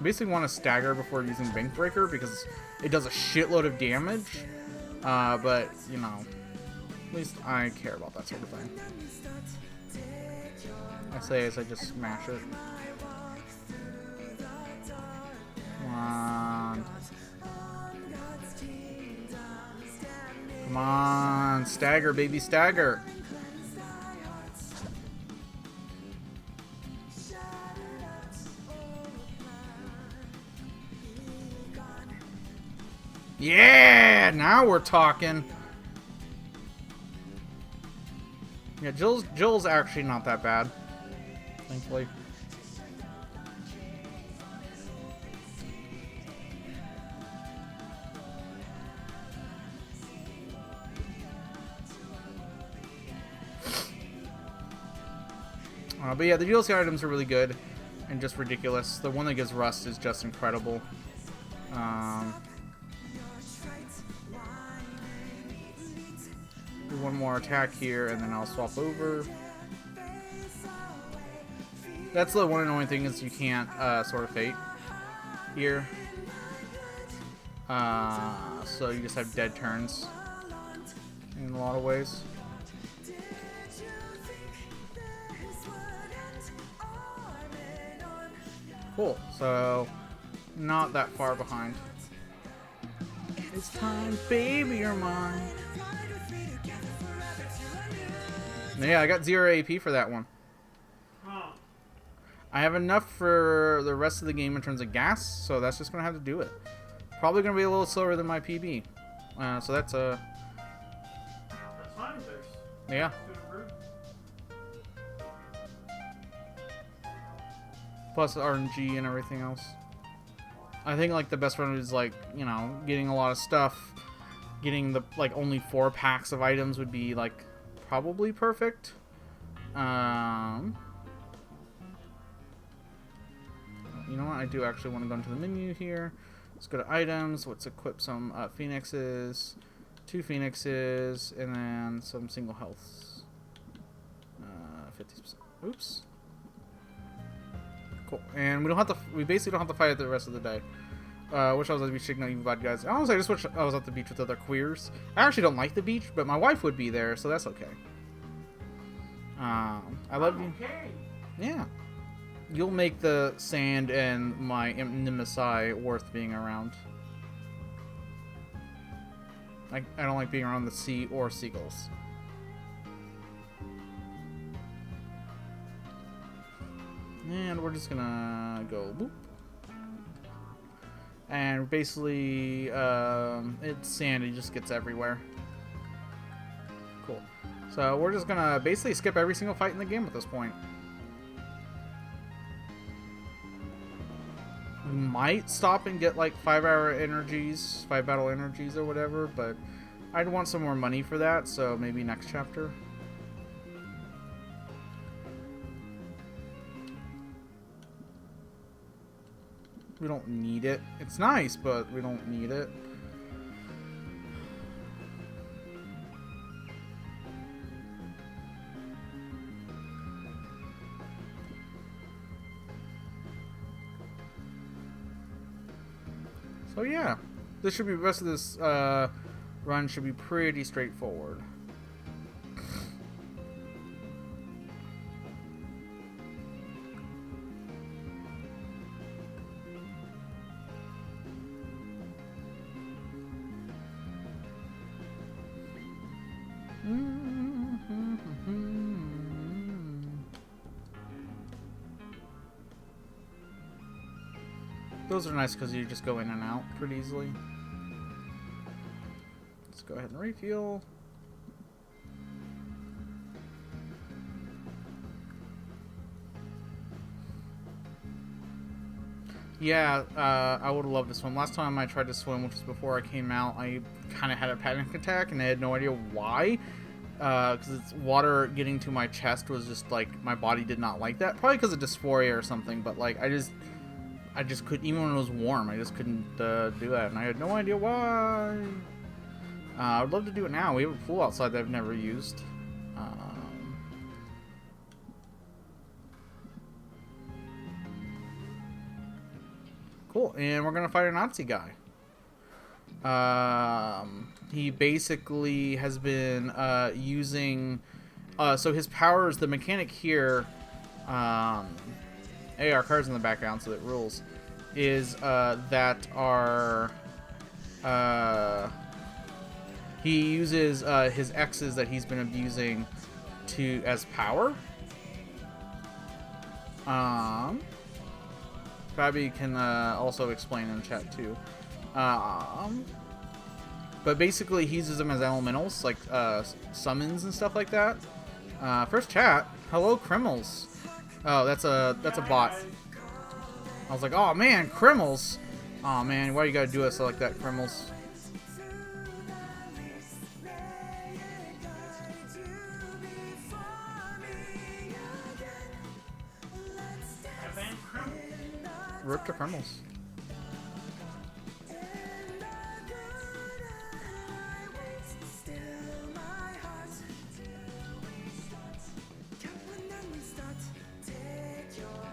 Basically, want to stagger before using Bank Breaker because it does a shitload of damage. But you know, at least I care about that sort of thing. I say as I just smash it. Come on. Come on, stagger, baby, stagger. Yeah, now we're talking. Yeah, Jill's actually not that bad, thankfully. But yeah, the DLC items are really good and just ridiculous. The one that gives Rust is just incredible. Do one more attack here, and then I'll swap over. That's the one annoying thing is you can't Sword of Fate here. So you just have dead turns in a lot of ways. Cool. So not that far behind. It's time, baby, you're mine. Yeah, I got 0 AP for that one. Huh. I have enough for the rest of the game in terms of gas, so that's just gonna have to do it. Probably gonna be a little slower than my PB. So that's a. That's fine. There's Yeah. good improve. Plus RNG and everything else. I think like the best one is like, you know, getting a lot of stuff. Getting the like only 4 packs of items would be like probably perfect. You know what? I do actually want to go into the menu here. Let's go to items. Let's equip some phoenixes, 2 phoenixes, and then some single healths. 50%. Oops. Cool. And we don't have to. We basically don't have to fight it the rest of the day. Wish I was at the beach taking out you bad guys. Honestly, I just wish I was at the beach with other queers. I actually don't like the beach, but my wife would be there, so that's okay. I love you. Okay. Yeah. You'll make the sand and my Nemesis worth being around. I don't like being around the sea or seagulls. And we're just gonna go boop. And basically, it's sand, it just gets everywhere. Cool. So we're just gonna basically skip every single fight in the game at this point. We might stop and get like 5-hour energies, 5 battle energies or whatever, but I'd want some more money for that, so maybe next chapter. We don't need it. It's nice, but we don't need it. So yeah, this should be the rest of this run should be pretty straightforward. Those are nice because you just go in and out pretty easily. Let's go ahead and refuel. Yeah, I would love to swim. Last time I tried to swim, which was before I came out, I kind of had a panic attack and I had no idea why. Because it's water getting to my chest was just like, my body did not like that. Probably because of dysphoria or something, but like, I just couldn't, even when it was warm, I just couldn't do that, and I had no idea why. I'd love to do it now. We have a pool outside that I've never used. Cool, and we're gonna fight a Nazi guy. He basically has been using. So his powers, the mechanic here. Hey, our cards in the background, so it rules. Is that our he uses his X's that he's been abusing as power. Fabi can also explain in chat too. But basically, he uses them as elementals, like summons and stuff like that. First chat. Hello, Criminals. Oh, that's a bot. I was like, oh man, Criminals. Oh man, why you gotta do us like that, Criminals? Rip to Criminals.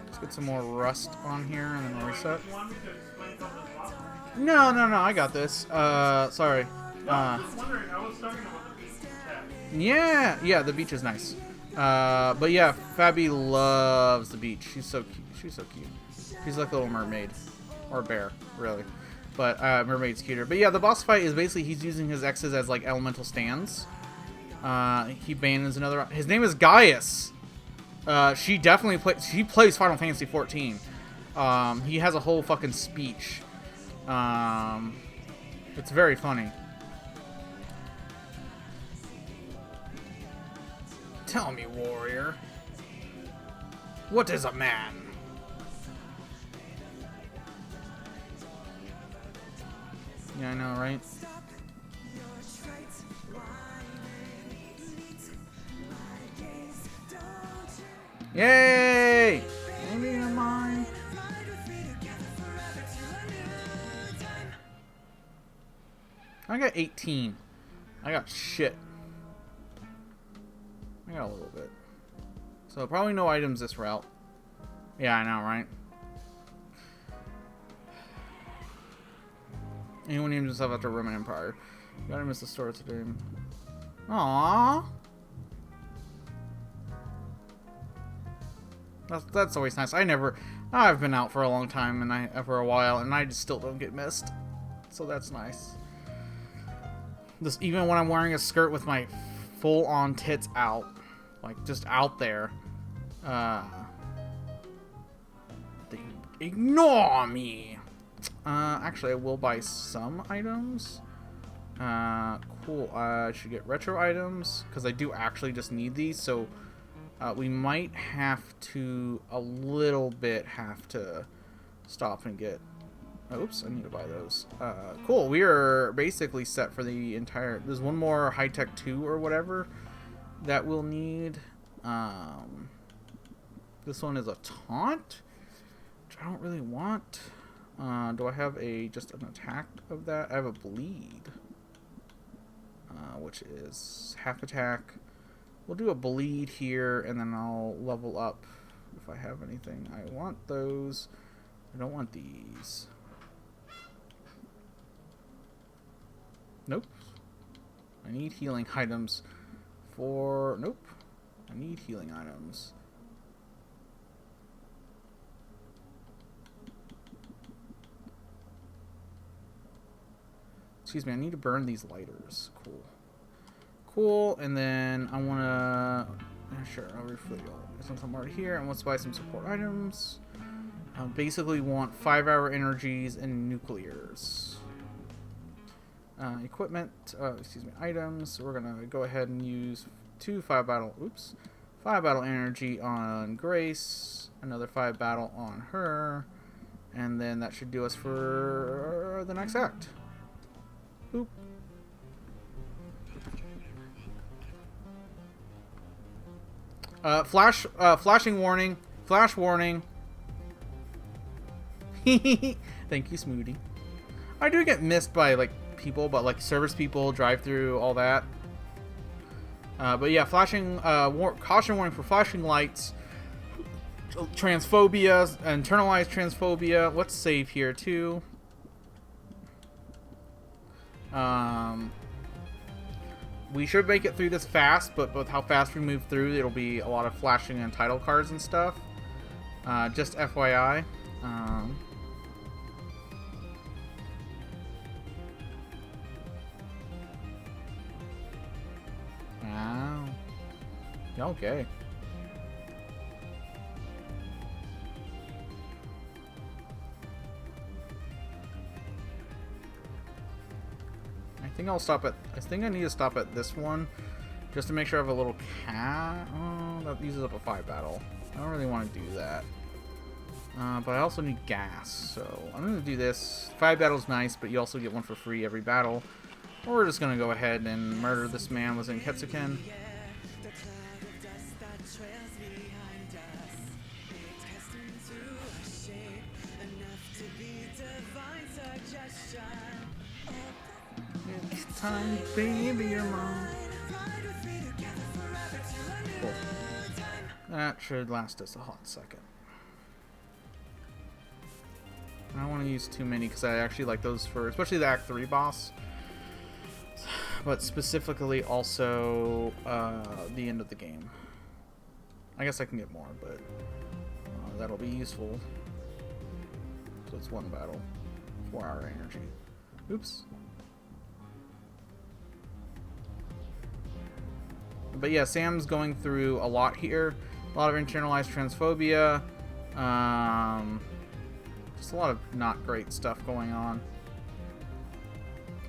Let's get some more rust on here and then reset. No, I got this. Sorry. Yeah, the beach is nice. But yeah, Fabi loves the beach. She's so cute. She's so cute. She's like a little mermaid. Or bear, really. But mermaid's cuter. But yeah, the boss fight is basically he's using his X's as like elemental stands. He bans another. His name is Gaius. She definitely plays Final Fantasy 14. He has a whole fucking speech. It's very funny. Tell me, warrior. What is a man? Yeah, I know, right? Yay! Maybe you're mine. I got 18. I got shit. I got a little bit. So probably no items this route. Yeah, I know, right? Anyone names himself after Roman Empire. Gotta miss the store today. Aww. That's always nice. I've been out for a long time and for a while, and I just still don't get missed. So that's nice. Even when I'm wearing a skirt with my full-on tits out, like just out there, they ignore me. Actually, I will buy some items. Cool. I should get retro items because I do actually just need these. So we might have to stop and get. Oops, I need to buy those. Cool. We are basically set for the entire. There's one more high tech 2 or whatever that we'll need. This one is a taunt, which I don't really want. Do I have just an attack of that? I have a bleed, which is half attack. We'll do a bleed here, and then I'll level up if I have anything. I want those. I don't want these. Nope. I need healing items for... Nope. I need healing items. Excuse me, I need to burn these lighters. Cool. Cool, and then I want to... Sure, I'll refill since I'm already here. And let's buy some support items. I basically want 5-hour energies and nuclears. Equipment, items. We're gonna go ahead and use 5 battle energy on Grace, another 5 battle on her, and then that should do us for the next act. Boop. Flashing warning. Flash warning. Thank you, Smoothie. I do get missed by like people, but like service people, drive through, all that. But yeah, flashing caution warning for flashing lights, transphobia, internalized transphobia. Let's save here too. We should make it through this fast, but with how fast we move through, it'll be a lot of flashing and title cards and stuff. Just FYI. Wow. Okay. I think I'll stop at. I think I need to stop at this one, just to make sure I have a little cat. Oh, that uses up a 5 battle. I don't really want to do that. But I also need gas, so I'm gonna do this. 5 battle's nice, but you also get 1 for free every battle. Or we're just gonna go ahead and murder this man with Zenketsuken. It's time, baby, you're mine. Cool. That should last us a hot second. I don't want to use too many because I actually like those for, especially the Act 3 boss. But specifically also the end of the game. I guess I can get more, but that'll be useful. So it's 1 battle. 4-hour energy. Oops. But yeah, Sam's going through a lot here. A lot of internalized transphobia. Just a lot of not great stuff going on.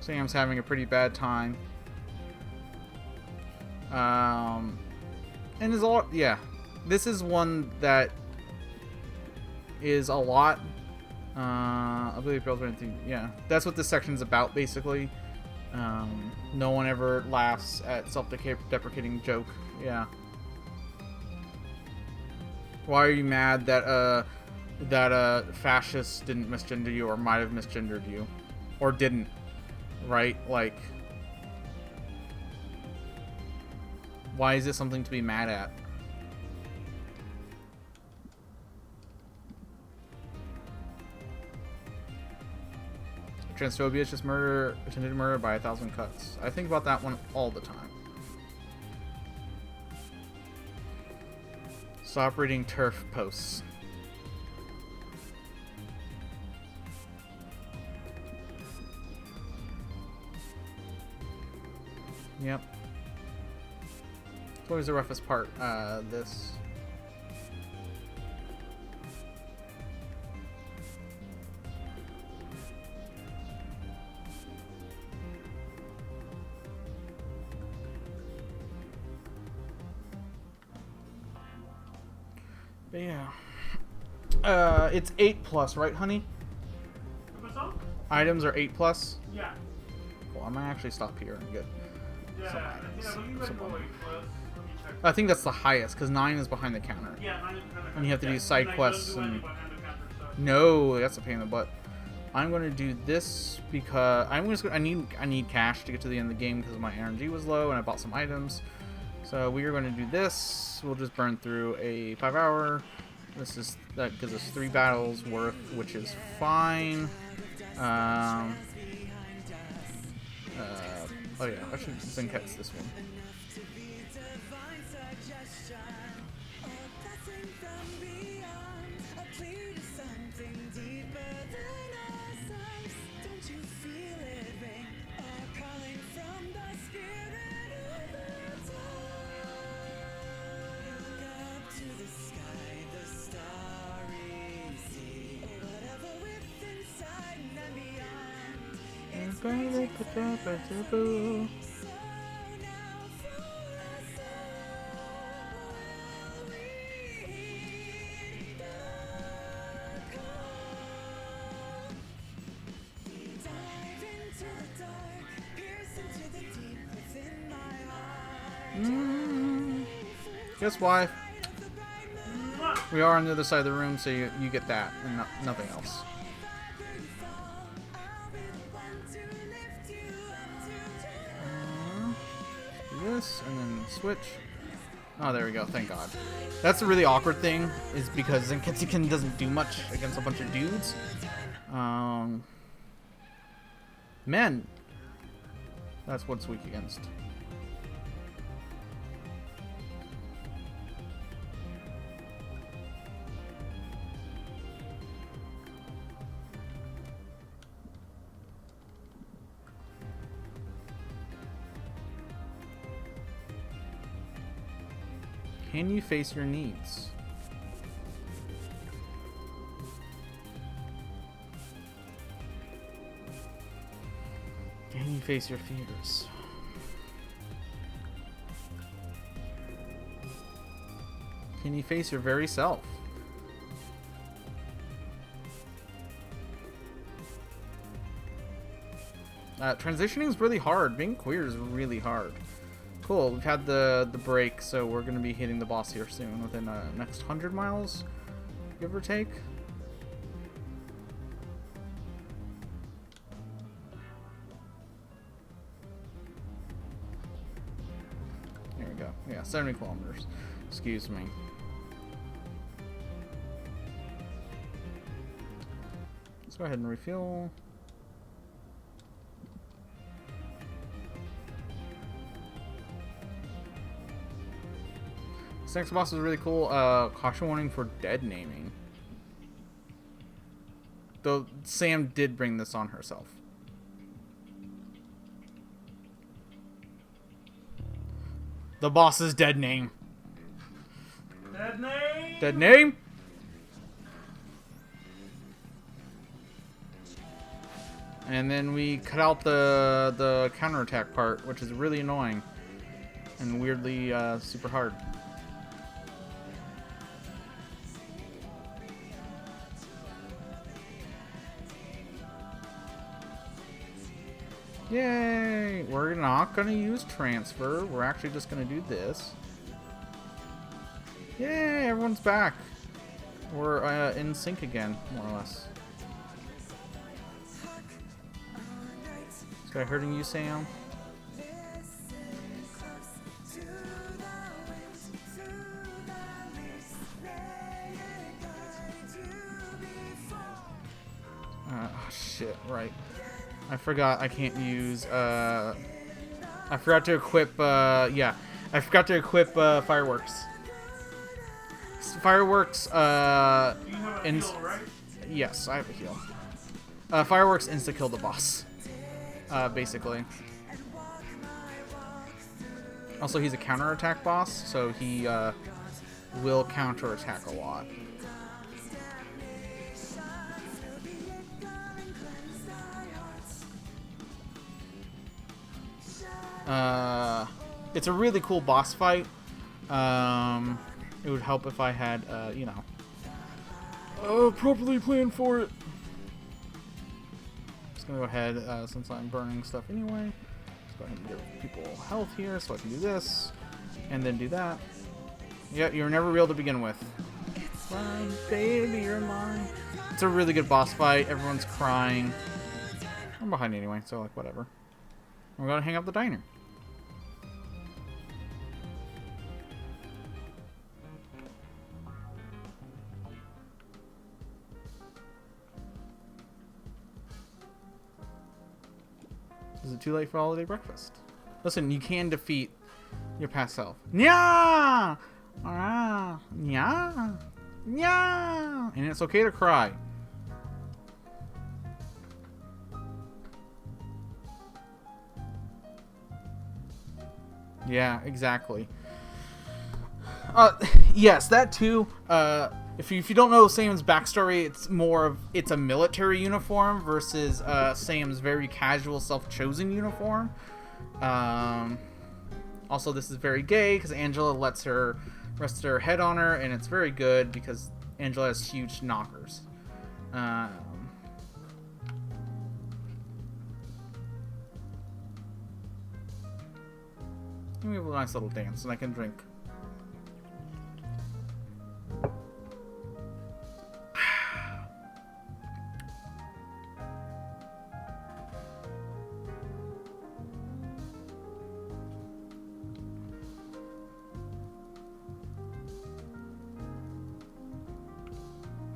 Sam's having a pretty bad time. And there's a lot, yeah. This is one that is a lot. I believe yeah, that's what this section's about, basically. No one ever laughs at self-deprecating joke. Yeah. Why are you mad that that fascist didn't misgender you, or might have misgendered you, or didn't? Right? Like, why is this something to be mad at? Transphobia is just murder, attempted murder by 1,000 cuts. I think about that one all the time. Stop reading turf posts. Yep. It's always the roughest part, this. But yeah. It's 8+, right, honey? What's up? Items are 8+. Yeah. Well, I might actually stop here and get some Yeah, items. I believe Some- I go 8+. Let me check. I think that's the highest, because 9 is behind the counter. Yeah, mine is kind of. And you have to do side I quests don't do any and- behind the counter stuff. No, that's a pain in the butt. I'm going to do this because I need cash to get to the end of the game because my energy was low and I bought some items. So we are going to do this. We'll just burn through a 5-hour. That gives us 3 battles worth, which is fine. Oh yeah, I should Zenketsu this one. Guess why? We are on the other side of the room, so you get that and nothing else. Do this and then switch. Oh, there we go. Thank God. That's the really awkward thing, is because Zenketsuken doesn't do much against a bunch of dudes. Men. That's what's weak against. Can you face your needs? Can you face your fears? Can you face your very self? Transitioning is really hard. Being queer is really hard. Cool, we've had the break, so we're going to be hitting the boss here soon, within the next 100 miles, give or take. There we go. Yeah, 70 kilometers. Excuse me. Let's go ahead and refuel. This next boss is really cool. Caution warning for dead naming. Though Sam did bring this on herself. The boss's dead name. Dead name. Dead name? And then we cut out the counterattack part, which is really annoying. And weirdly super hard. Yay! We're not going to use transfer. We're actually just going to do this. Yay! Everyone's back. We're in sync again, more or less. This guy hurting you, Sam? Oh, shit, right. I forgot I can't use, I forgot to equip, yeah. I forgot to equip, Fireworks. Fireworks, You have a heal, right? yes, I have a heal. Fireworks insta-kill the boss. Basically. Also, he's a counterattack boss, so he, will counterattack a lot. It's a really cool boss fight. It would help if I had, you know, properly planned for it. Just gonna go ahead, since I'm burning stuff anyway. Let's go ahead and give people health here so I can do this. And then do that. Yeah, you're never real to begin with. Mine, baby, you're mine. It's a really good boss fight. Everyone's crying. I'm behind anyway, so, like, whatever. We're gonna hang up the diner. Is it too late for holiday breakfast? Listen, you can defeat your past self. Nya! Ah, nya! Nya! And it's okay to cry. Yeah, exactly. Yes, that too. If you don't know Sam's backstory, it's more of it's a military uniform versus Sam's very casual, self-chosen uniform. Also, this is very gay because Angela lets her rest her head on her, and it's very good because Angela has huge knockers. We have a nice little dance, and I can drink.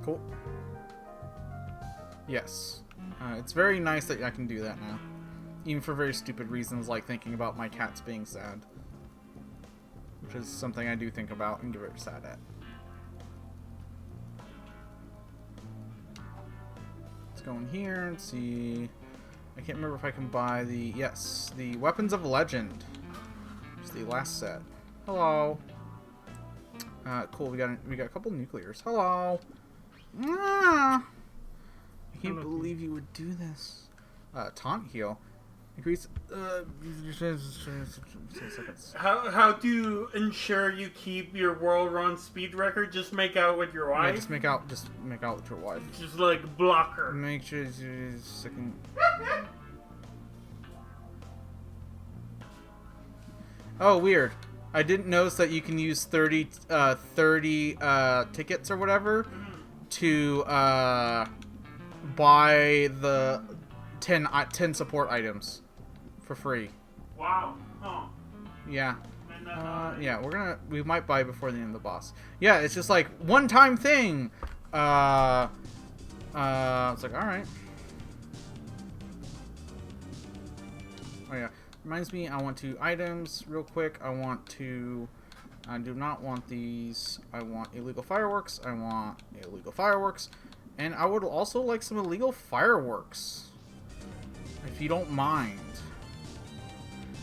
Cool. Yes. It's very nice that I can do that now. Even for very stupid reasons like thinking about my cats being sad. Which is something I do think about and get very sad at. Let's go in here and see. I can't remember if I can buy the... Yes, the Weapons of Legend. It's the last set. Hello. Cool, we got a couple nuclears. Hello. I can't believe you would do this. Taunt heal. Increase. How to ensure you keep your world run speed record? Just make out with your wife. Yeah, just make out with your wife. Just like block her. Make sure you're second. Oh, weird. I didn't notice that you can use 30 tickets or whatever to buy the 10 support items for free. Wow. Huh. Yeah. Yeah, we might buy before the end of the boss. Yeah, it's just like one-time thing. It's like, all right. Oh yeah. Reminds me, I want 2 items real quick. I do not want these. I want illegal fireworks. And I would also like some illegal fireworks. If you don't mind.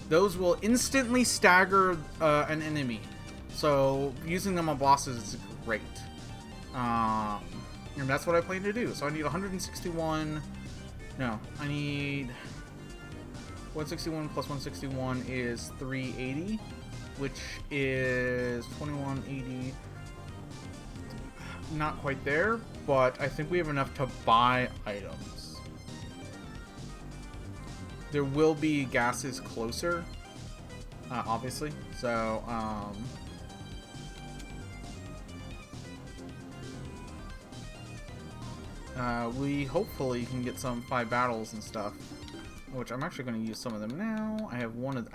Those will instantly stagger an enemy. So using them on bosses is great. And that's what I plan to do. So I need 161. No, I need 161 plus 161 is 380, which is 2180. Not quite there, but I think we have enough to buy items. There will be gases closer, obviously. So, we hopefully can get some 5 battles and stuff, which I'm actually going to use some of them now. I have one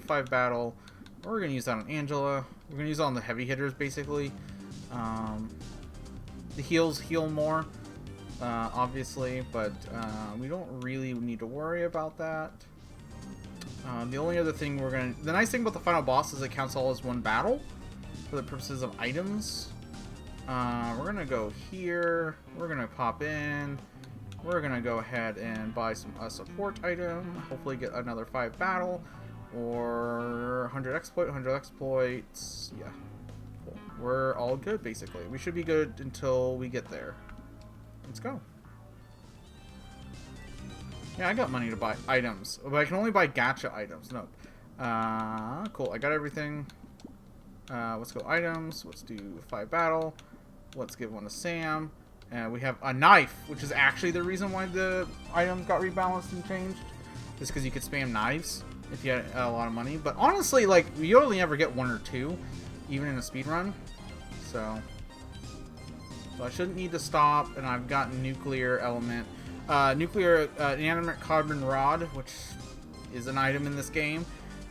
5 battle. We're going to use that on Angela. We're going to use it on the heavy hitters, basically. The heals heal more, obviously, but we don't really need to worry about that. The only other thing the nice thing about the final boss is it counts all as one battle for the purposes of items. We're going to go here. We're going to pop in. We're going to go ahead and buy a support item. Hopefully get another 5 battle. Or 100 exploits. Yeah. Cool. We're all good, basically. We should be good until we get there. Let's go. Yeah, I got money to buy items. But I can only buy gacha items. Nope. Cool. I got everything. Let's go items. Let's do 5 battle. Let's give one to Sam. And we have a knife, which is actually the reason why the items got rebalanced and changed. Just because you could spam knives if you had a lot of money. But honestly, like, you only ever get 1 or 2, even in a speed run. So I shouldn't need to stop. And I've got nuclear element. Inanimate carbon rod, which is an item in this game,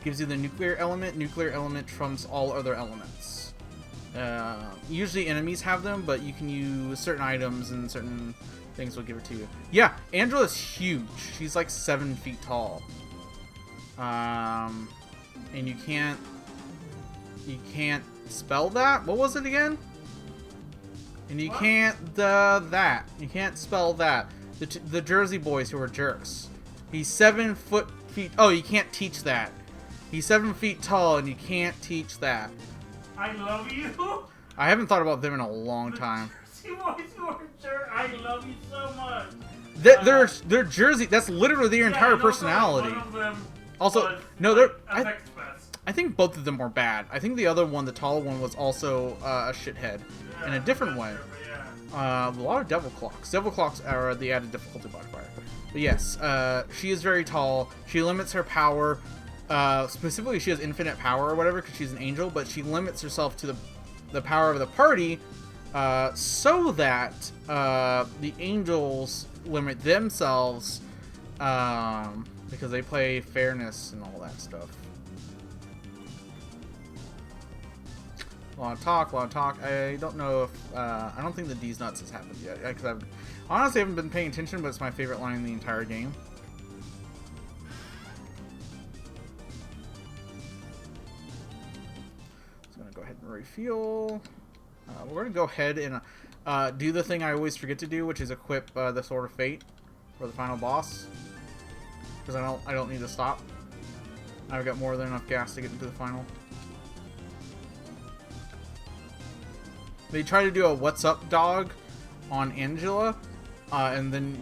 gives you the nuclear element. Nuclear element trumps all other elements. Usually enemies have them, but you can use certain items and certain things will give it to you. Yeah, Angela's huge. She's like 7 feet tall. And you can't spell that? What was it again? And you can't you can't spell that. The Jersey boys who are jerks. He's 7 feet. Oh, you can't teach that. He's 7 feet tall, and you can't teach that. I love you. I haven't thought about them in a long time. Jersey boys who are jerks. I love you so much. They're Jersey. That's literally their entire personality. One of them Also, no, they're. FX I think both of them were bad. I think the other one, the taller one, was also a shithead in a different way. A lot of devil clocks. Devil clocks are the added difficulty modifier. But yes, she is very tall. She limits her power. Specifically, she has infinite power or whatever because she's an angel, but she limits herself to the power of the party so that the angels limit themselves because they play fairness and all that stuff. A lot of talk. I don't know if I don't think the D's nuts has happened yet because I've honestly haven't been paying attention, but it's my favorite line in the entire game. So I'm gonna go ahead and refuel. We're gonna go ahead and do the thing I always forget to do, which is equip the Sword of Fate for the final boss because I don't need to stop. I've got more than enough gas to get into the final. They try to do a "What's up, dog?" on Angela, And then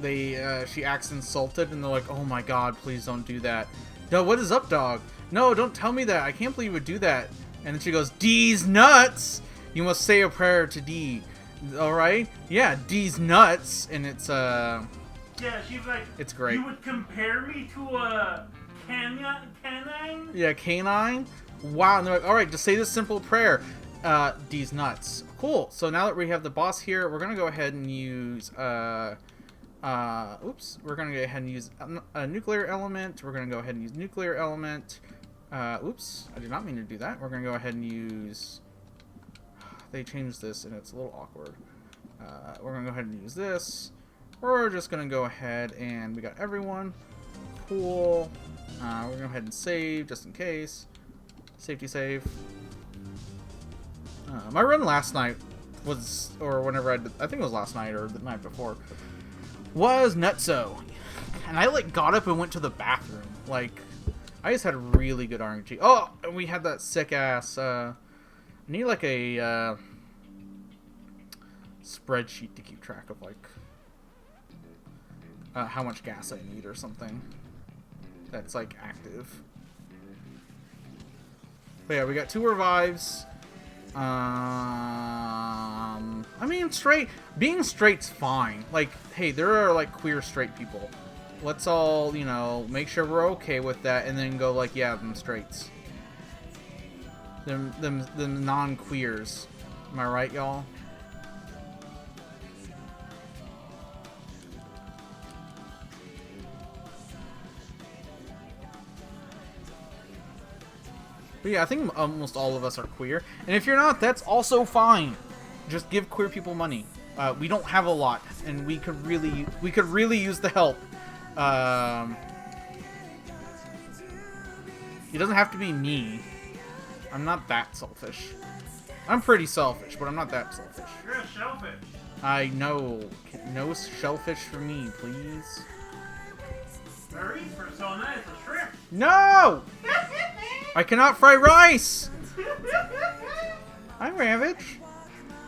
she acts insulted, and they're like, "Oh my god, please don't do that." No, what is up, dog? No, don't tell me that. I can't believe you would do that. And then she goes, "D's nuts. You must say a prayer to D." All right? Yeah, D's nuts, and it's Yeah, she's like, it's great. You would compare me to a canine? Yeah, canine. Wow. And they're like, "All right, just say this simple prayer. D's nuts." Cool. So now that we have the boss here, we're gonna go ahead and use We're gonna go ahead and use a nuclear element. We're gonna go ahead and use nuclear element. Oops, I did not mean to do that. We're gonna go ahead and use. They changed this and it's a little awkward. We're gonna go ahead and use this. We're just gonna go ahead and we got everyone. Cool. We're gonna go ahead and save just in case. Safety save. My run last night was, or whenever I think it was last night or the night before, was nutso. And I like got up and went to the bathroom. Like, I just had really good RNG. Oh, and we had that sick ass, I need like a, spreadsheet to keep track of like, how much gas I need or something. That's like active. But yeah, we got 2 revives. I mean, being straight's fine. Like, hey, there are like queer straight people. Let's all, you know, make sure we're okay with that, and then go like, yeah, them straights, them non-queers. Am I right, y'all? But yeah, I think almost all of us are queer. And if you're not, that's also fine. Just give queer people money. We don't have a lot, and we could really use the help. It doesn't have to be me. I'm not that selfish. I'm pretty selfish, but I'm not that selfish. You're a shellfish. I know. No shellfish for me, please. Mary's persona is a shrimp. No! I cannot fry rice! Hi, Ravage.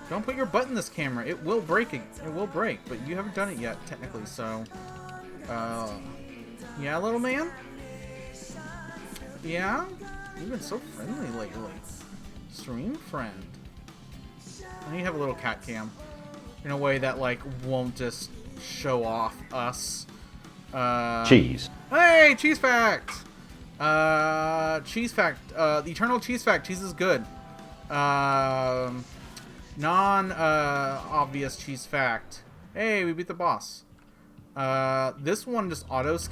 Don't put your butt in this camera. It will break. It will break, but you haven't done it yet, technically, so... yeah, little man? Yeah? You've been so friendly lately. Stream friend. I need to have a little cat cam. In a way that, like, won't just show off us. Cheese. Hey, cheese fact! Cheese fact. The eternal cheese fact. Cheese is good. Non-obvious cheese fact. Hey, we beat the boss. This one just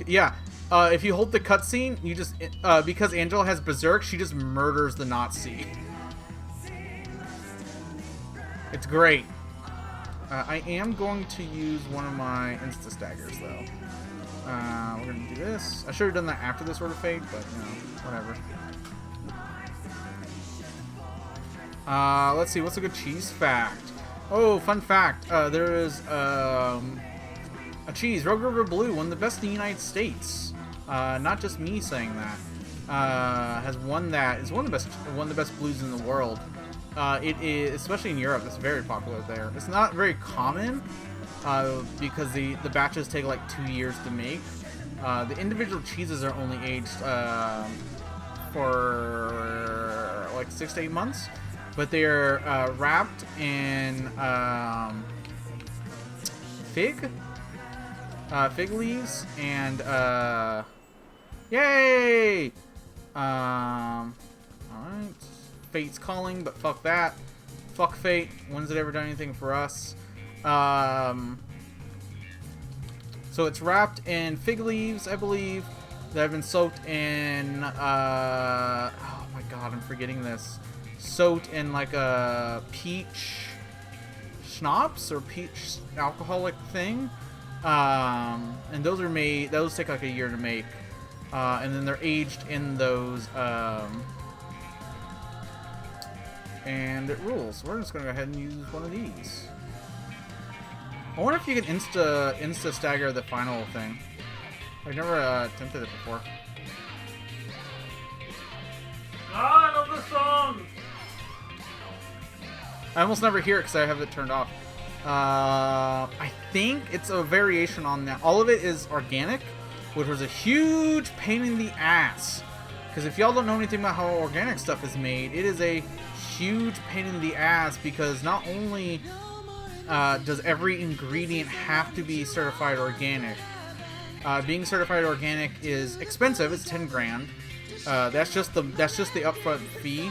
yeah. If you hold the cutscene, you just, because Angela has Berserk, she just murders the Nazi. It's great. I am going to use one of my insta-staggers, though. We're gonna do this. I should have done that after this Sword of Fate, but, you know, whatever. Let's see, what's a good cheese fact? Oh, fun fact. There is, a cheese, Rogue River Blue, one of the best in the United States. Not just me saying that. Has won that. It's one of the best blues in the world. It is, especially in Europe, it's very popular there. It's not very common, because the batches take like 2 years to make. The individual cheeses are only aged for like 6 to 8 months, but they're wrapped in fig leaves and yay! All right, Fate's calling, but fuck that. Fuck Fate. When's it ever done anything for us? So it's wrapped in fig leaves, I believe, that have been soaked in, oh my god, I'm forgetting this. Soaked in like a peach schnapps or peach alcoholic thing. And those take like a year to make. And then they're aged in those, and it rules. We're just gonna go ahead and use one of these. I wonder if you can insta stagger the final thing. I've never attempted it before. God, I love this song. I almost never hear it because I have it turned off. I think it's a variation on that. All of it is organic, which was a huge pain in the ass. Because if y'all don't know anything about how organic stuff is made, it is a huge pain in the ass because not only does every ingredient have to be certified organic, being certified organic is expensive. It's 10 grand. That's just the upfront fee.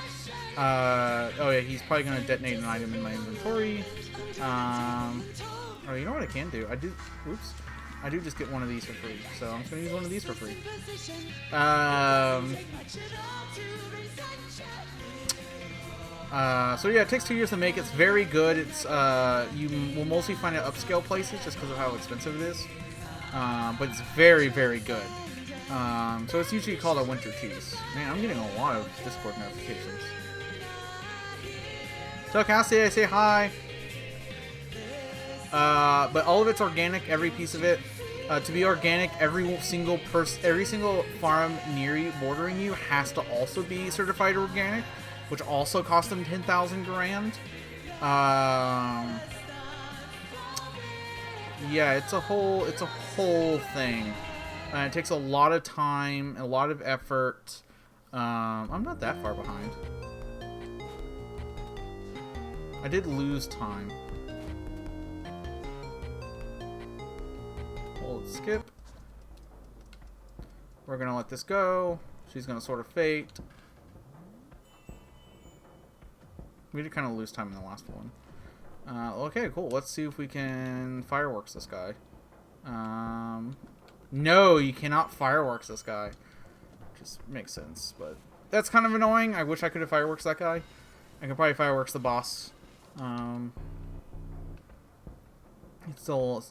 Oh yeah, he's probably gonna detonate an item in my inventory. Oh, you know what I can do? I do just get one of these for free, so I'm just gonna use one of these for free. So yeah, it takes 2 years to make. It's very good. It's you will mostly find it at upscale places just because of how expensive it is. But it's very, very good. So it's usually called a winter cheese. Man, I'm getting a lot of Discord notifications. So Cassie, I say hi. But all of it's organic, every piece of it. To be organic, every single farm near you, bordering you, has to also be certified organic, which also costs them 10,000 grand. Yeah, it's a whole thing. It takes a lot of time, a lot of effort. I'm not that far behind. I did lose time. Hold skip. We're gonna let this go. She's gonna sort of fate. We did kind of lose time in the last one. Okay, cool. Let's see if we can fireworks this guy. No, you cannot fireworks this guy. Just makes sense, but that's kind of annoying. I wish I could have fireworks that guy. I could probably fireworks the boss. It's still...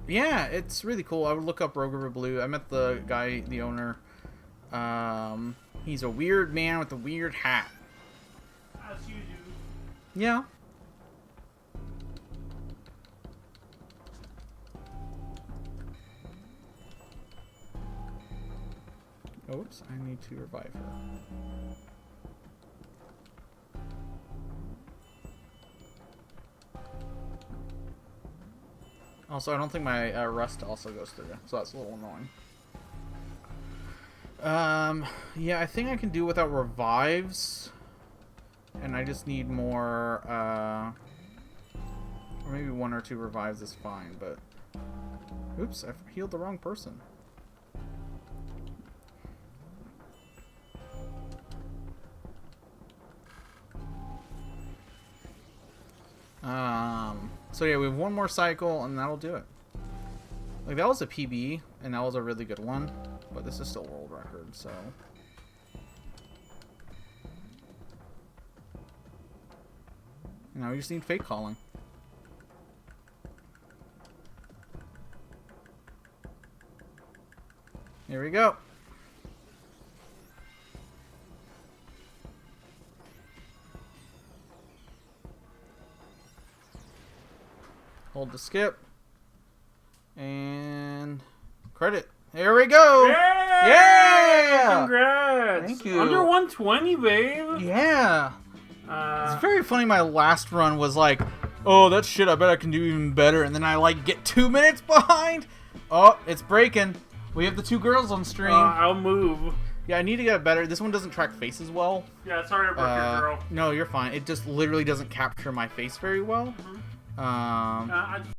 Yeah, it's really cool. I would look up Rogue River Blue. I met the guy, the owner. He's a weird man with a weird hat. As you do. Yeah. Oops, I need to revive her. Also, I don't think my rust also goes through, so that's a little annoying. Yeah, I think I can do without revives, and I just need more, or maybe 1 or 2 revives is fine, but... Oops, I healed the wrong person. So yeah, we have 1 more cycle, and that'll do it. Like, that was a PB, and that was a really good one, but this is still world record, so... Now we just need fate calling. Here we go. Hold the skip. And credit. There we go. Yeah! Congrats. Thank you. Under 120, babe. Yeah. It's very funny. My last run was like, oh, that's shit. I bet I can do even better. And then I like get 2 minutes behind. Oh, it's breaking. We have the 2 girls on stream. I'll move. Yeah, I need to get better. This one doesn't track faces well. Yeah, sorry I broke your girl. No, you're fine. It just literally doesn't capture my face very well. I